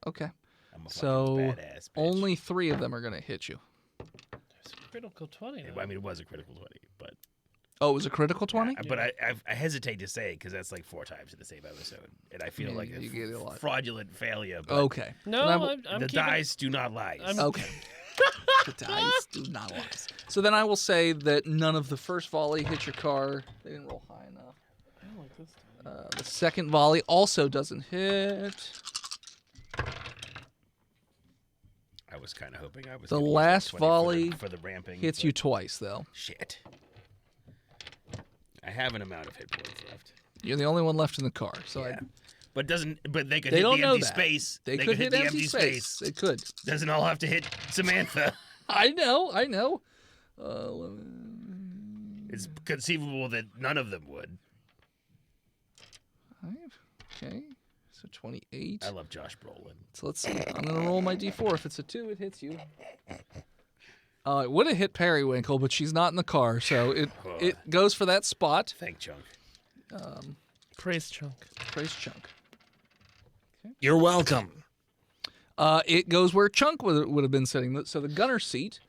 Okay. I'm a So fucking badass bitch. only 3 of them are gonna hit you. It's a critical 20. I mean, it was a critical 20, but Oh, it was a critical 20? but I hesitate to say it because that's like 4 times in the same episode, and I feel Yeah, like you get it a lot. fraudulent failure. But Okay. No, Then I'm the keeping... dice do not lie. Okay. The dice do not lie. So then I will say that none of the first volley hit your car. They didn't roll high enough. I don't like this. The second volley also doesn't hit. I was kind of hoping I was. The gonna use last that 20 volley for the ramping Hits but you twice, though. Shit. I have an amount of hit points left. You're the only one left in the car. So Yeah. But doesn't. But they could They hit don't the know empty that. space. they could could hit the empty space. They could. Doesn't all have to hit Samantha. I know. 11, It's conceivable that none of them would. 5. Okay. So 28. I love Josh Brolin. So let's see. I'm going to roll my d4. If it's a 2, it hits you. It would have hit Periwinkle, but she's not in the car, so it goes for that spot. Thank Chunk. Praise Chunk. Praise Chunk. You're welcome. It goes where Chunk would have been sitting. So the gunner seat.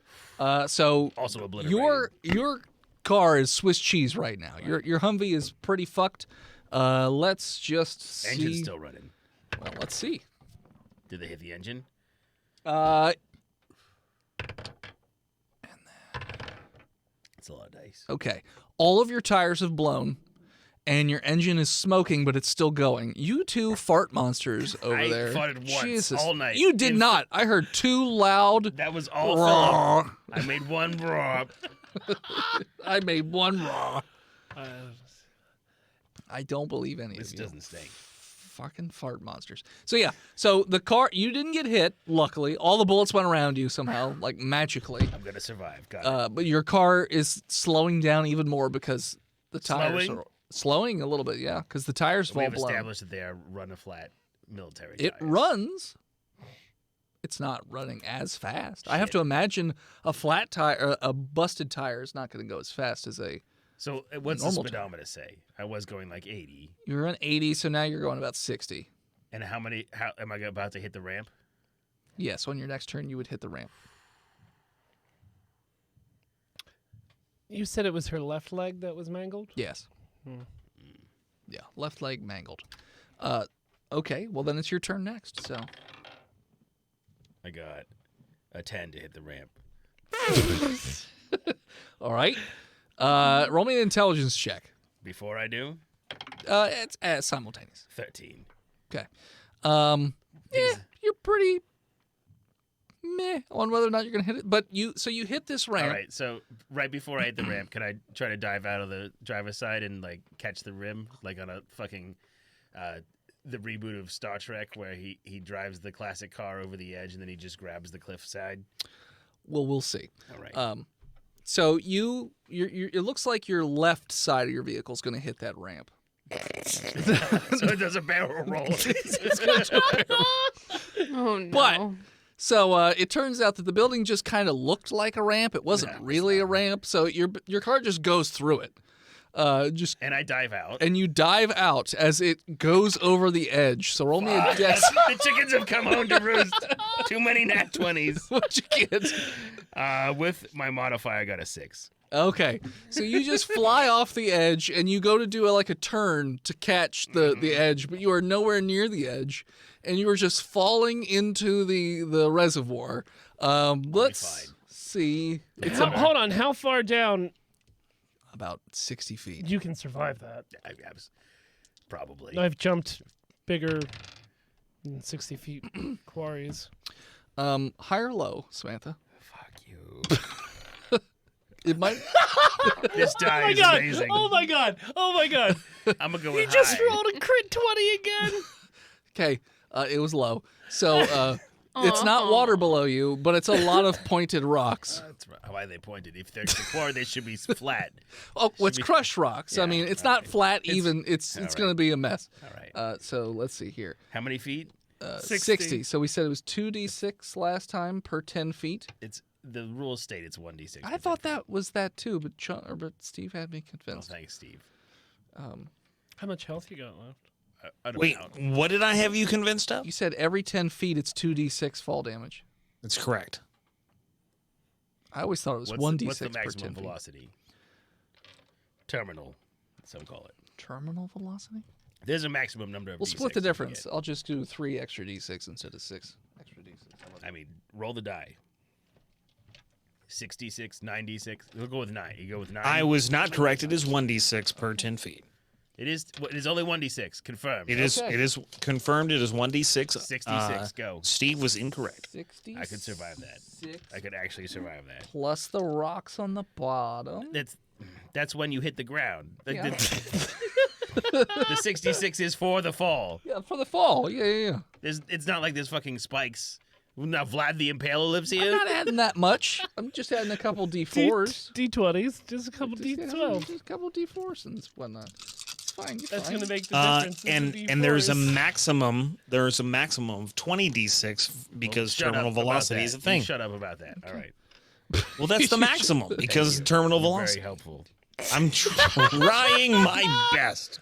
So Also obliterated. your car is Swiss cheese right now. Your Humvee is pretty fucked. Let's just see. Engine's still running. Well, let's see. Did they hit the engine? It's a lot of dice. Okay. All of your tires have blown, and your engine is smoking, but it's still going. You two fart monsters over there. I farted once Jesus. all night. You did not. I heard 2 loud. That was all Raw. Philip. I made one raw. I made 1 raw. I don't believe any This of you. doesn't stink. Fucking fart monsters. So yeah, so the car, you didn't get hit, luckily. All the bullets went around you somehow, like magically. I'm gonna survive. Got it. But your car is slowing down even more because the tires Slowing? are slowing a little bit, yeah, because the tires fall We've blown. established that they are run-a-flat military It tires. runs. It's not running as fast. I have to imagine a flat tire, a busted tire is not going to go as fast as a. So what's the Normal speedometer say? I was going like 80. You're an 80, so now you're going about 60. And how am I about to hit the ramp? Yes, on your next turn, you would hit the ramp. You said it was her left leg that was mangled? Yes. Yeah, left leg mangled. Okay, well then it's your turn next. So I got a 10 to hit the ramp. all right, roll me an intelligence check. Before I do, It's simultaneous. 13. Okay. Yeah, you're pretty meh on whether or not you're gonna hit it, but you hit this ramp. All right, so right before I hit the ramp, can I try to dive out of the driver's side and like catch the rim, like on a fucking the reboot of Star Trek where he drives the classic car over the edge and then he just grabs the cliff side? Well, we'll see. All right. So you're it looks like your left side of your vehicle is gonna hit that ramp. So it does a barrel roll. Oh no. But so it turns out that the building just kind of looked like a ramp. It wasn't really a ramp. So your car just goes through it. And I dive out. And you dive out as it goes over the edge. So roll me a dex. The chickens have come home to roost. Too many nat 20s. What'd you get? With my modifier, I got a 6. Okay, so you just fly off the edge and you go to do like a turn to catch the edge, but you are nowhere near the edge, and you are just falling into the reservoir. Let's see. It's Hold on. How far down about 60 feet. you can survive that? I was probably. I've jumped bigger than 60 feet quarries. High or low, Samantha? Fuck you. It might. This die Oh my is god! amazing. Oh my god! Oh my god! I'm gonna go He with just high. rolled a crit 20 again. Okay, it was low. So it's not water below you, but it's a lot of pointed rocks. That's right. Why are they pointed? If they're quarry, they should be flat. Oh, it's be- crushed rocks. I Yeah, mean, it's all not right. flat It's- even. It's all going to right. be a mess. All right. So let's see here. How many feet? 60. So we said it was 2d6 last time per 10 feet. It's the rules state it's 1d6. I thought that was that too, but but Steve had me Oh, convinced. thanks, Steve. How much health you got left? I don't Wait, know. what did I have you convinced of? You said every 10 feet it's 2d6 fall damage. That's correct. I always thought it was What's 1d6 what's the per 10 maximum feet. velocity? Terminal, some call it. Terminal velocity? There's a maximum number of We'll D6 split the you can difference. get. I'll just do 3 extra d6 instead of 6 extra d6. I mean, roll the die. 66, 96. We'll go with 9. You go with 9. I was not correct. It is 1d6 per 10 feet. It is only 1d6. Confirmed. It is. Okay. It is confirmed. It is 1d6. 66. Go. Steve was incorrect. 60. I could survive that. I could actually survive that. Plus the rocks on the bottom. That's when you hit the ground. Like Yeah. the 66 is for the fall. Yeah, for the fall. Yeah. It's not like there's fucking spikes Well, now Vlad the Impaler lives I'm here. not adding that much. I'm just adding a couple D4s. D20s, just a couple Just, D12. just a couple D4s and whatnot. It's fine. You're That's fine. gonna make the difference. And there's a maximum. There's a maximum of 20 d6 because Shut terminal up about velocity that. is a thing. You shut up about that. All right. Well, that's the maximum because terminal You're velocity. very helpful. I'm trying my best.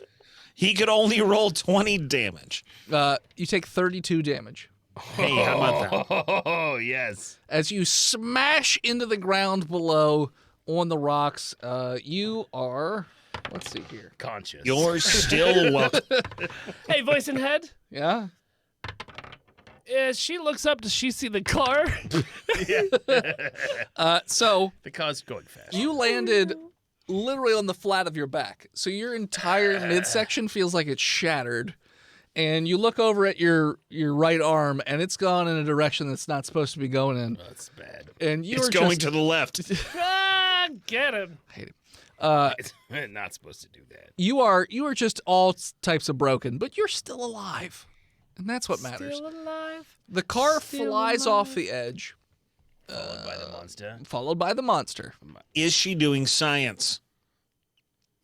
He could only roll 20 damage. You take 32 damage. Hey, how about that? Oh, yes. As you smash into the ground below on the rocks, you are. Let's see here. Conscious. You're still welcome. Hey, voice in head. Yeah. As she looks up, does she see the car? So The car's going fast. you landed literally on the flat of your back. So your entire midsection feels like it's shattered. And you look over at your right arm, and it's gone in a direction that's not supposed to be going in. That's bad. And you're It's going just, to the left. Ah, get him. I hate it. It's not supposed to do that. You are just all types of broken, but you're still alive, and that's what matters. Still alive. The car Still flies alive. off the edge, Followed by the monster. followed by the monster. Is she doing science?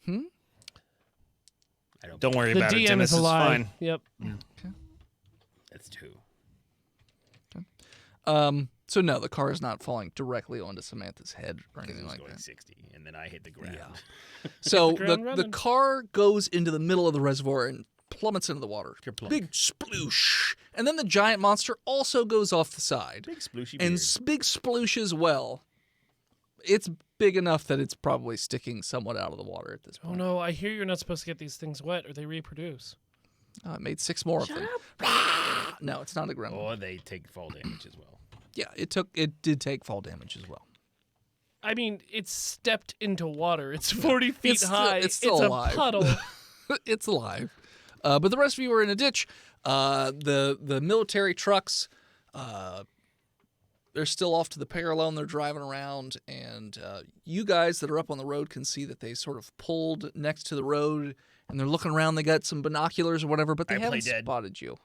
I don't. Don't worry The about it, DM Dennis. is It's alive. fine. Yep. That's 2. So no, the car is not falling directly onto Samantha's head or anything It's like going that. 60, and then I hit the ground. So ground the running. car goes into the middle of the reservoir and plummets into the water. Kerplunk. Big sploosh, and then the giant monster also goes off the side. Big splooshy And beard. big sploosh as well. It's big enough that it's probably sticking somewhat out of the water at this Oh point. no, I hear you're not supposed to get these things wet or they reproduce. It made 6 more of them. No, it's not a gremlin. Or they take fall damage as well. Yeah, it did take fall damage as well. I mean, it's stepped into water. It's 40 feet It's still- high. it's still a alive. puddle. It's alive. But the rest of you are in a ditch. The military trucks, they're still off to the parallel and they're driving around. And you guys that are up on the road can see that they sort of pulled next to the road and they're looking around. They got some binoculars or whatever, but they I play haven't dead. spotted you.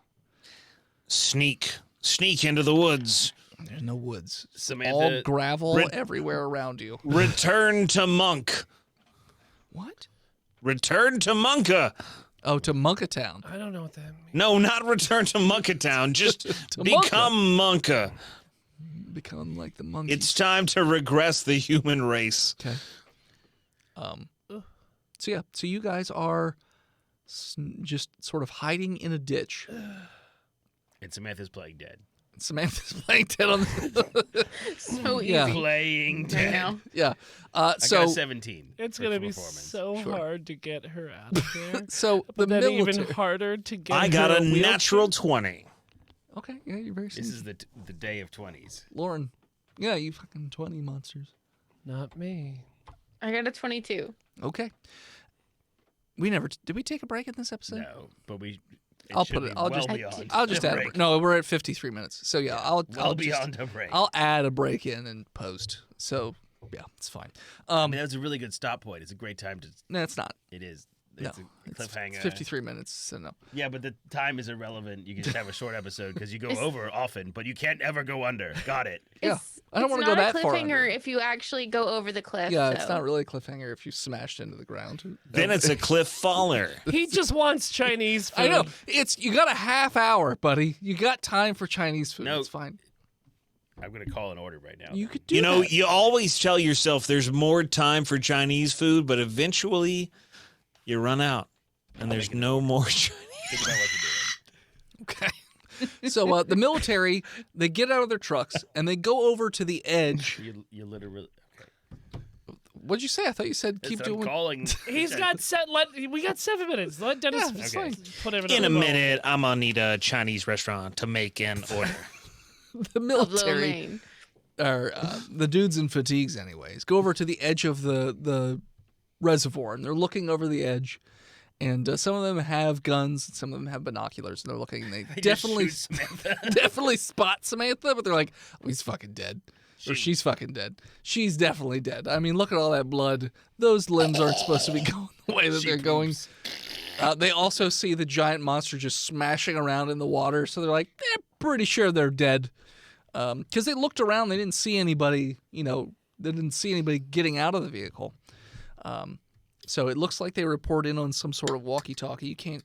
Sneak into the woods. There's no woods. It's Samantha- all gravel Red- everywhere around you. Return to Monk. What? Return to Monka. Oh, to Munkatown. I don't know what that means. No, not return to Munkatown. Just become Monka. Become like the monkeys. It's time to regress the human race. Okay. So yeah, so you guys are just sort of hiding in a ditch. And Samantha's playing dead. Samantha's playing dead on the So easy Yeah. Playing right dead. now. yeah. I So got a 17. It's for going to be performance. so Sure. hard to get her out of there. so the But then military. even harder to get I her got a wheelchair. natural 20. Okay, yeah, you're very This sneaky. is the day of 20s. Lauren. Yeah, you fucking 20 monsters. Not me. I got a 22. Okay. We never did we take a break in this episode? No, but we. I'll should put it. be I'll well just. beyond I'll just a add a break. break. No, we're at 53 minutes. So yeah, I'll. Well I'll just, beyond a break. I'll add a break in and post. So yeah, it's fine. I mean, that's a really good stop point. It's a great time to. No, it's not. It is. No, It's a it's cliffhanger. 53 minutes. So no. Yeah, but the time is irrelevant. You can just have a short episode because you go over often, but you can't ever go under. Got it. Yeah, I don't want wanna to go that far cliffhanger under. if you actually go over the cliff. Yeah, it's so. not really a cliffhanger if you smashed into the ground. Then it's a cliff faller. He just wants Chinese food. I know. It's you got a half hour, buddy. You got time for Chinese food. No. It's fine. I'm going to call an order right now. You could do You know, that. you always tell yourself there's more time for Chinese food, but eventually you run out and there's no more Chinese. Think about what you're doing. Okay. So the military, they get out of their trucks and they go over to the edge. You literally. Okay. What'd you say? I thought you said keep I'm doing. calling. He's got set. We got 7 minutes. Let Dennis Yeah, it's Okay. fine. put everything In a on the ball. minute, I'm going to need a Chinese restaurant to make an order. The Of Lo military, Mein. or the dudes in fatigues, anyways, go over to the edge of the reservoir and they're looking over the edge. And some of them have guns, and some of them have binoculars, and they're looking. And they They just definitely, shoot Samantha. definitely spot Samantha, but they're like, "Oh, he's fucking dead," or She- "She's fucking dead." She's definitely dead. I mean, look at all that blood. Those limbs aren't supposed to be going the way that She they're going. poops. They also see the giant monster just smashing around in the water, so they're like, "They're pretty sure they're dead." because they looked around, they didn't see anybody. They didn't see anybody getting out of the vehicle. So it looks like they report in on some sort of walkie-talkie. You can't.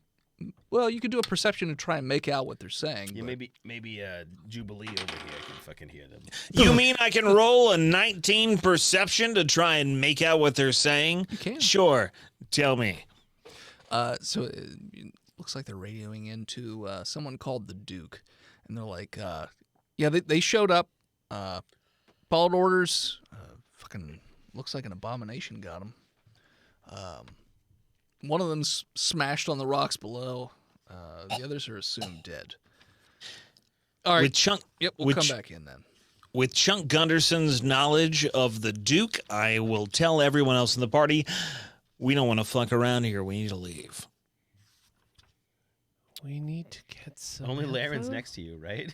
Well, you could do a perception to try and make out what they're saying. Yeah, but- maybe Jubilee over here can fucking hear them. You mean I can roll a 19 perception to try and make out what they're saying? You can. Sure. Tell me. So it looks like they're radioing into someone called the Duke, and they're like, they showed up, followed orders. Fucking looks like an abomination got them. One of them's smashed on the rocks below. The others are assumed dead. All right. With Chunk, Yep, we'll come back in then. with Chunk Gunderson's knowledge of the Duke, I will tell everyone else in the party, we don't want to fuck around here. We need to leave. We need to get some. Only Laren's next to you, right?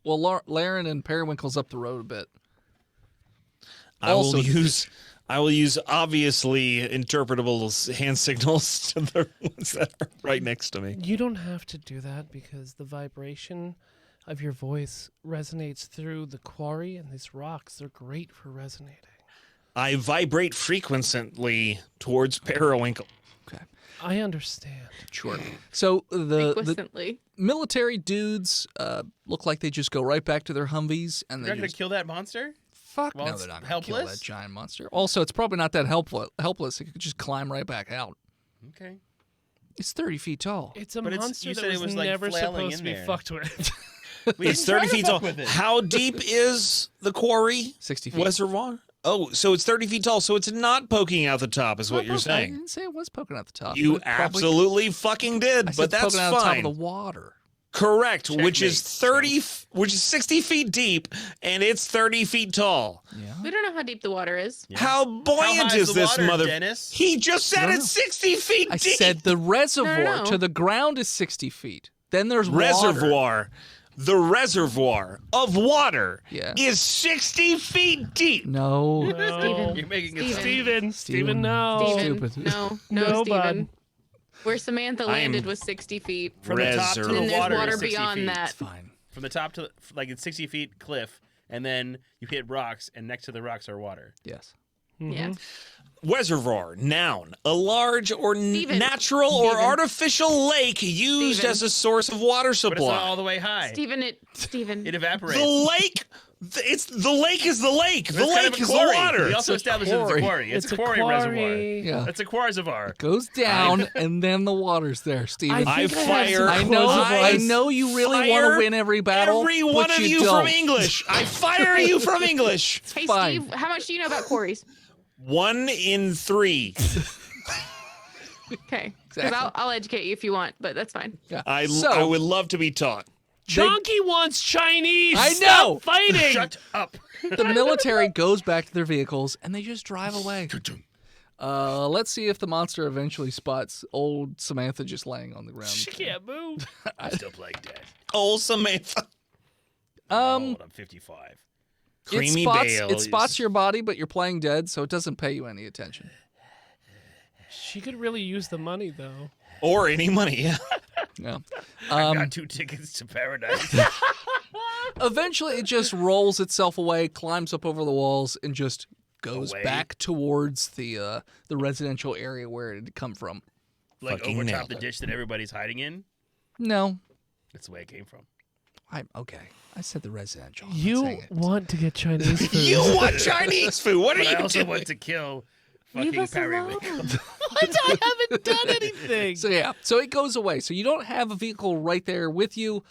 Well, Laren and Periwinkle's up the road a bit. I will Also- use obviously interpretable hand signals to the ones that are right next to me. You don't have to do that because the vibration of your voice resonates through the quarry and these rocks. They're great for resonating. I vibrate frequently towards Periwinkle. Okay. I understand. Sure. So the Frequently. military dudes look like they just go right back to their Humvees and You're they not gonna just kill that monster? fuck Well, no, it's they're not gonna kill that helpless? giant monster. Also, it's probably not that helpless. It could just climb right back out. Okay. It's 30 feet tall. It's a But monster you that said it was, was, like, never flailing supposed to in be there. fucked with. We It's didn't try 30 to feet fuck tall. with it. How deep is the quarry? 60 feet. Reservoir? Oh, so it's 30 feet tall, so it's not poking out the top, is what you're I saying. didn't say it was poking out the top. You but it probably- absolutely fucking did, I said but that's poking out the top fine. of the water. Correct, which is Checkmate, which is 60 feet deep, and it's 30 feet tall. Yeah. We don't know how deep the water is. Yeah. How buoyant high is the this water, mother? Dennis? He just said No, it's 60 feet I deep. said the reservoir No. to the ground is 60 feet. Then there's water. reservoir. The reservoir of water Yeah. is 60 feet deep. No. No. Steven. You're making it Steven. sound... Steven. Steven, no. Steven. Stupid. No, No, Steven. Where Samantha I am- landed was 60 feet. From the top to Reservoir. the And there's water, water is 60 beyond feet. that. It's fine. From the top to like it's 60 feet cliff, and then you hit rocks, and next to the rocks are water. Yes. Yeah. Reservoir, noun, a large or Steven. natural or Steven. artificial lake used Steven. as a source of water But it's not supply. all the way high. Steven. It evaporates. The lake, the lake is the lake. The It's kind of lake a is the quarry. water. We also It's a established that it's a quarry. quarry. It's a quarry reservoir. Yeah. It's a quarry. Goes down and then the water's there, Steven. I think I have fire. some I know you really want to fire win every battle. Every but one of you don't. from English. I fire you from English. Hey, fine. Steve, how much do you know about quarries? 1 in 3. Okay. Because Exactly. I'll educate you if you want, but that's fine. Yeah. I So- would love to be taught. Chonky wants Chinese. I Stop know. fighting. Shut up. The military goes back to their vehicles and they just drive away. Let's see if the monster eventually spots old Samantha just laying on the ground. She can't move. I'm still playing dead. Oh, Samantha. I'm 55. Creamy it Bale. spots your body, but you're playing dead, so it doesn't pay you any attention. She could really use the money though. Or any money. Yeah. Yeah. I got 2 tickets to paradise. Eventually, it just rolls itself away, climbs up over the walls, and just goes Away? back towards the residential area where it had come from. Like Fucking over top nailed the it. ditch that everybody's hiding in. No, That's the way it came from. I'm okay. I said the residential. I'm not You saying it. want to get Chinese food. You want Chinese food? What are But you I also doing? want to kill Leave fucking us alone. Periwinkle. What? I haven't done anything. So yeah, so it goes away. So you don't have a vehicle right there with you.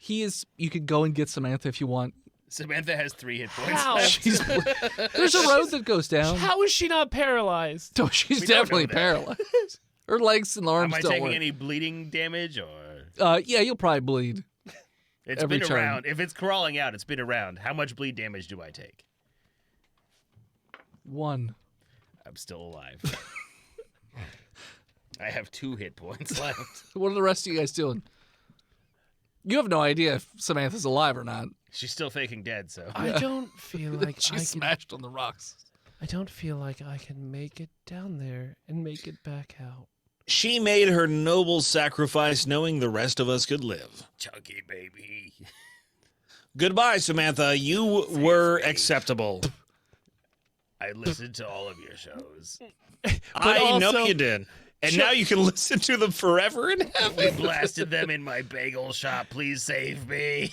You could go and get Samantha if you want. Samantha has 3 hit points. How? left. There's a road that goes down. How is she not paralyzed? So she's We don't know definitely that. paralyzed. Her legs and arms Am I don't taking work. any bleeding damage or? Yeah, you'll probably bleed. It's Every been turn. around. If it's crawling out, it's been around. How much bleed damage do I take? 1. I'm still alive. I have 2 hit points left. What are the rest of you guys doing? You have no idea if Samantha's alive or not. She's still faking dead, so I don't feel like She's smashed on the rocks. I don't feel like I can make it down there and make it back out. She made her noble sacrifice knowing the rest of us could live. chunky baby. Goodbye, Samantha. You were acceptable. I listened to all of your shows. I know also- you did. And now you can listen to them forever and ever. We blasted them in my bagel shop. Please save me.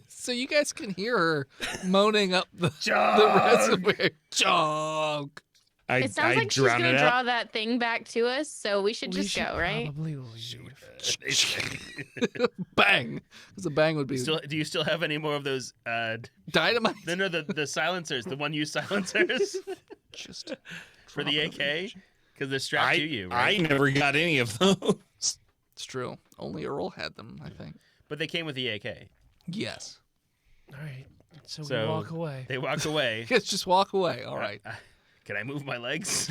So you guys can hear her moaning up the Junk. reservoir. Junk. It sounds like she's drowned gonna it out. draw that thing back to us, so we should We just should go, right? Probably leave. Bang. Because a bang would be Do you still have any more of those? dynamite. No, the silencers, the one-use silencers Just for the AK, because they're strapped to you, right? I never got any of those. It's true. Only Earl had them, I think. But they came with the AK. Yes. All right. So, So we walk away. They walked away. Let's just walk away. All right. Can I move my legs?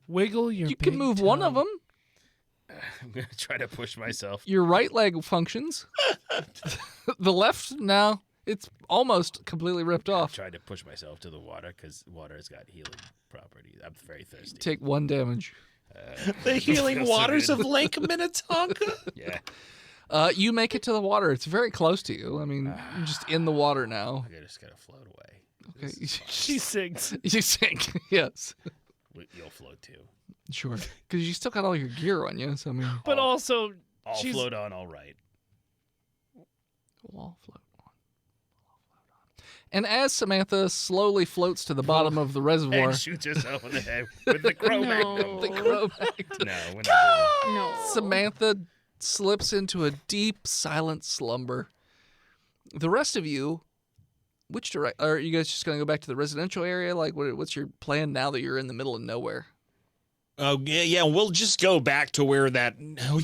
Wiggle your. You can big move one of toe. them. I'm gonna try to push myself. Your right leg functions. The left, no. It's almost completely ripped off. Tried to push myself to the water because water's got healing properties. I'm very thirsty. Take 1 damage. The healing feels so waters good. of Lake Minnetonka. Yeah, You make it to the water. It's very close to you. I mean, you're just in the water now. I just gotta float away. Okay. She sings. You sink. Yes. You'll float too. Sure. Because you still got all your gear on you. So, I mean, But also, I'll she's float on all right. we'll all float on. And as Samantha slowly floats to the bottom of the reservoir, And shoots herself in the head with the crow magnum. the crow No, we're not doing No. Samantha slips into a deep, silent slumber. The rest of you, which direct? Are you guys just going to go back to the residential area? Like, what's your plan now that you're in the middle of nowhere? Oh, yeah, we'll just go back to where that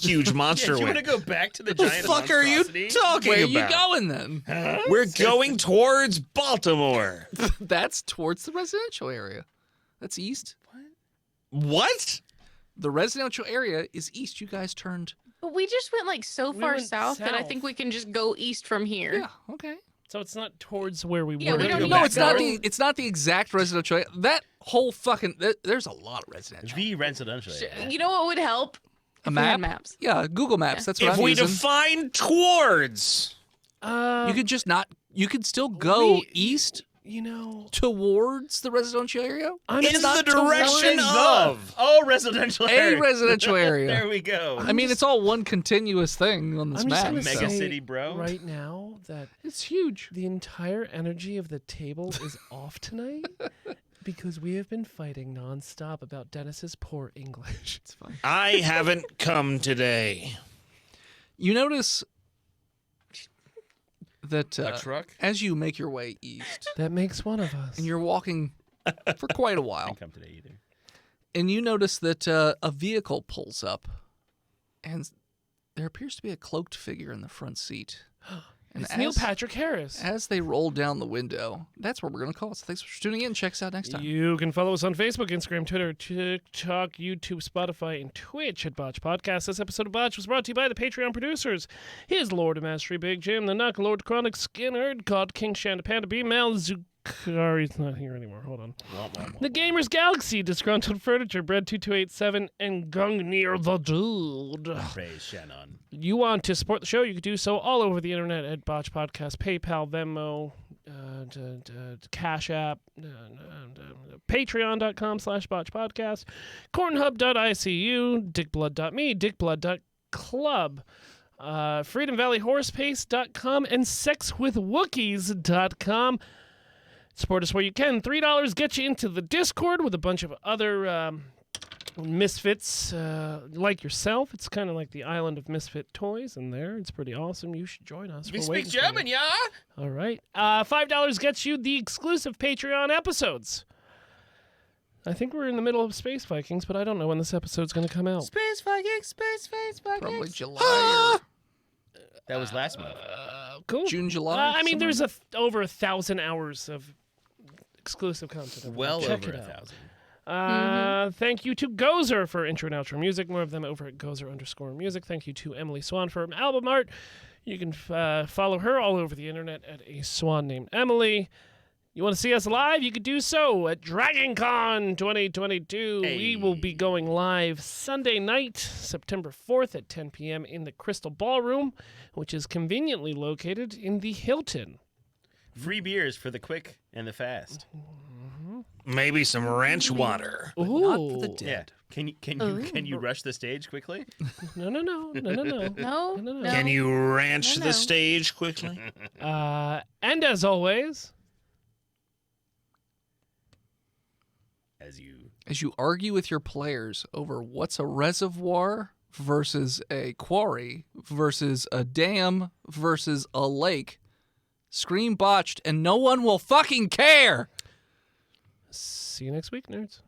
huge monster Yeah, you want to went. go back to the What the giant fuck are you monstrosity? talking Where are about? you going then? Huh? We're going towards Baltimore. That's towards the residential area. That's east. What? The residential area is east. You guys turned. But we just went like so We far went south that I south. think we can just go east from here. Yeah. Okay. so it's not towards where we Yeah, were. we don't go need No, to it's not go. the. It's not the exact residential area. That whole fucking. There's a lot of residential. The residential area. You know what would help? A If we had map? maps. Yeah, Google Maps. That's what If I'm we using. define towards. You could just not. You could still go We- east You know, towards the residential area. I'm In just the direction of. Oh, residential area. A residential area. There we go. I mean, it's all one continuous thing on this I'm just map. gonna so- Mega say city, bro. right now that It's huge. the entire energy of the table is off tonight because we have been fighting nonstop about Dennis's poor English. It's fine. I haven't come today. You notice that A truck? as you make your way east, That makes one of us. and you're walking for quite a I while, didn't come today either. and you notice that a vehicle pulls up, and there appears to be a cloaked figure in the front seat. And It's Neil Patrick Harris. As they roll down the window, that's what we're going to call it. So thanks for tuning in. Check us out next time. You can follow us on Facebook, Instagram, Twitter, TikTok, YouTube, Spotify, and Twitch at Botch Podcast. This episode of Botch was brought to you by the Patreon producers. His Lord of Mastery, Big Jim, the Knuck, Lord Chronic, Skinner, God, King Shanda, Panda, B, Mal, Zukari's not here anymore. Hold on. The Gamers Galaxy, Disgruntled Furniture, Bread2287, and Gungnir the Dude. Praise Shannon. You want to support the show, you can do so all over the internet at Botch Podcast, PayPal, Venmo, Cash App, patreon.com/Botch Podcast, cornhub.icu, dickblood.me, dickblood.club, freedomvalleyhorsepace.com, and sexwithwookies.com. Support us where you can. $3 gets you into the Discord with a bunch of other misfits like yourself. It's kind of like the island of misfit toys in there. It's pretty awesome. You should join us. We We're speak waiting for you. German, yeah? All right. $5 gets you the exclusive Patreon episodes. I think we're in the middle of Space Vikings, but I don't know when this episode's going to come out. Space Vikings. Probably July That was last month. Cool. or June, July. I mean, somewhere. there's over 1,000 hours of exclusive content. Well Check over it out. 1,000. Thank you to Gozer for intro and outro music. More of them over at Gozer_music. Thank you to Emily Swan for album art. You can follow her all over the internet at a swan named Emily. You want to see us live? You could do so at DragonCon 2022. We will be going live Sunday night, September 4th at 10 p.m. in the Crystal Ballroom, which is conveniently located in the Hilton. Free beers for the quick and the fast. Maybe some ranch water. But not for the Ooh. dead. Can you rush the stage quickly? No. No, no. Can you ranch No. the stage quickly? And as always, As you argue with your players over what's a reservoir versus a quarry versus a dam versus a lake, scream botched and no one will fucking care. see you next week, nerds.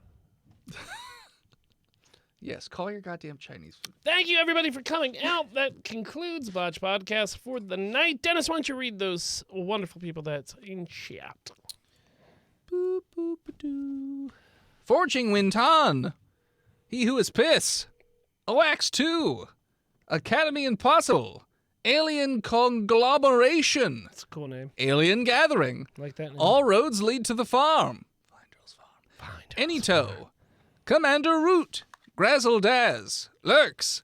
Yes, call your goddamn Chinese food. Thank you, everybody, for coming out. That concludes Botched Podcast for the night. Dennis, why don't you read those wonderful people that's in chat? Boop, boop, doo. Forging Winton. He Who Is Piss. OX 2. Academy Impossible. Alien Conglomeration. That's a cool name. Alien Gathering. I like that name. All roads lead to the farm. Fine. Anytoe. Commander Root. Grazzle Daz. Lurks.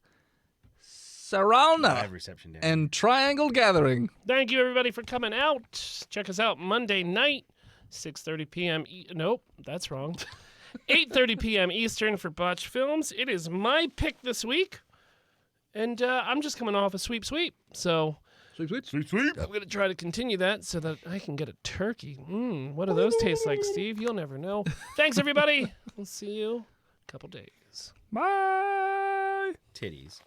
Saralna. Live reception down. And Triangle Gathering. Thank you, everybody, for coming out. Check us out Monday night, 6:30 p.m. Nope, that's wrong. 8:30 p.m. Eastern for Botched Films. It is my pick this week, and I'm just coming off a sweep. So Sweet. I'm going to try to continue that so that I can get a turkey. What do those taste like, Steve? You'll never know. Thanks, everybody. We'll see you in a couple days. Bye. Titties.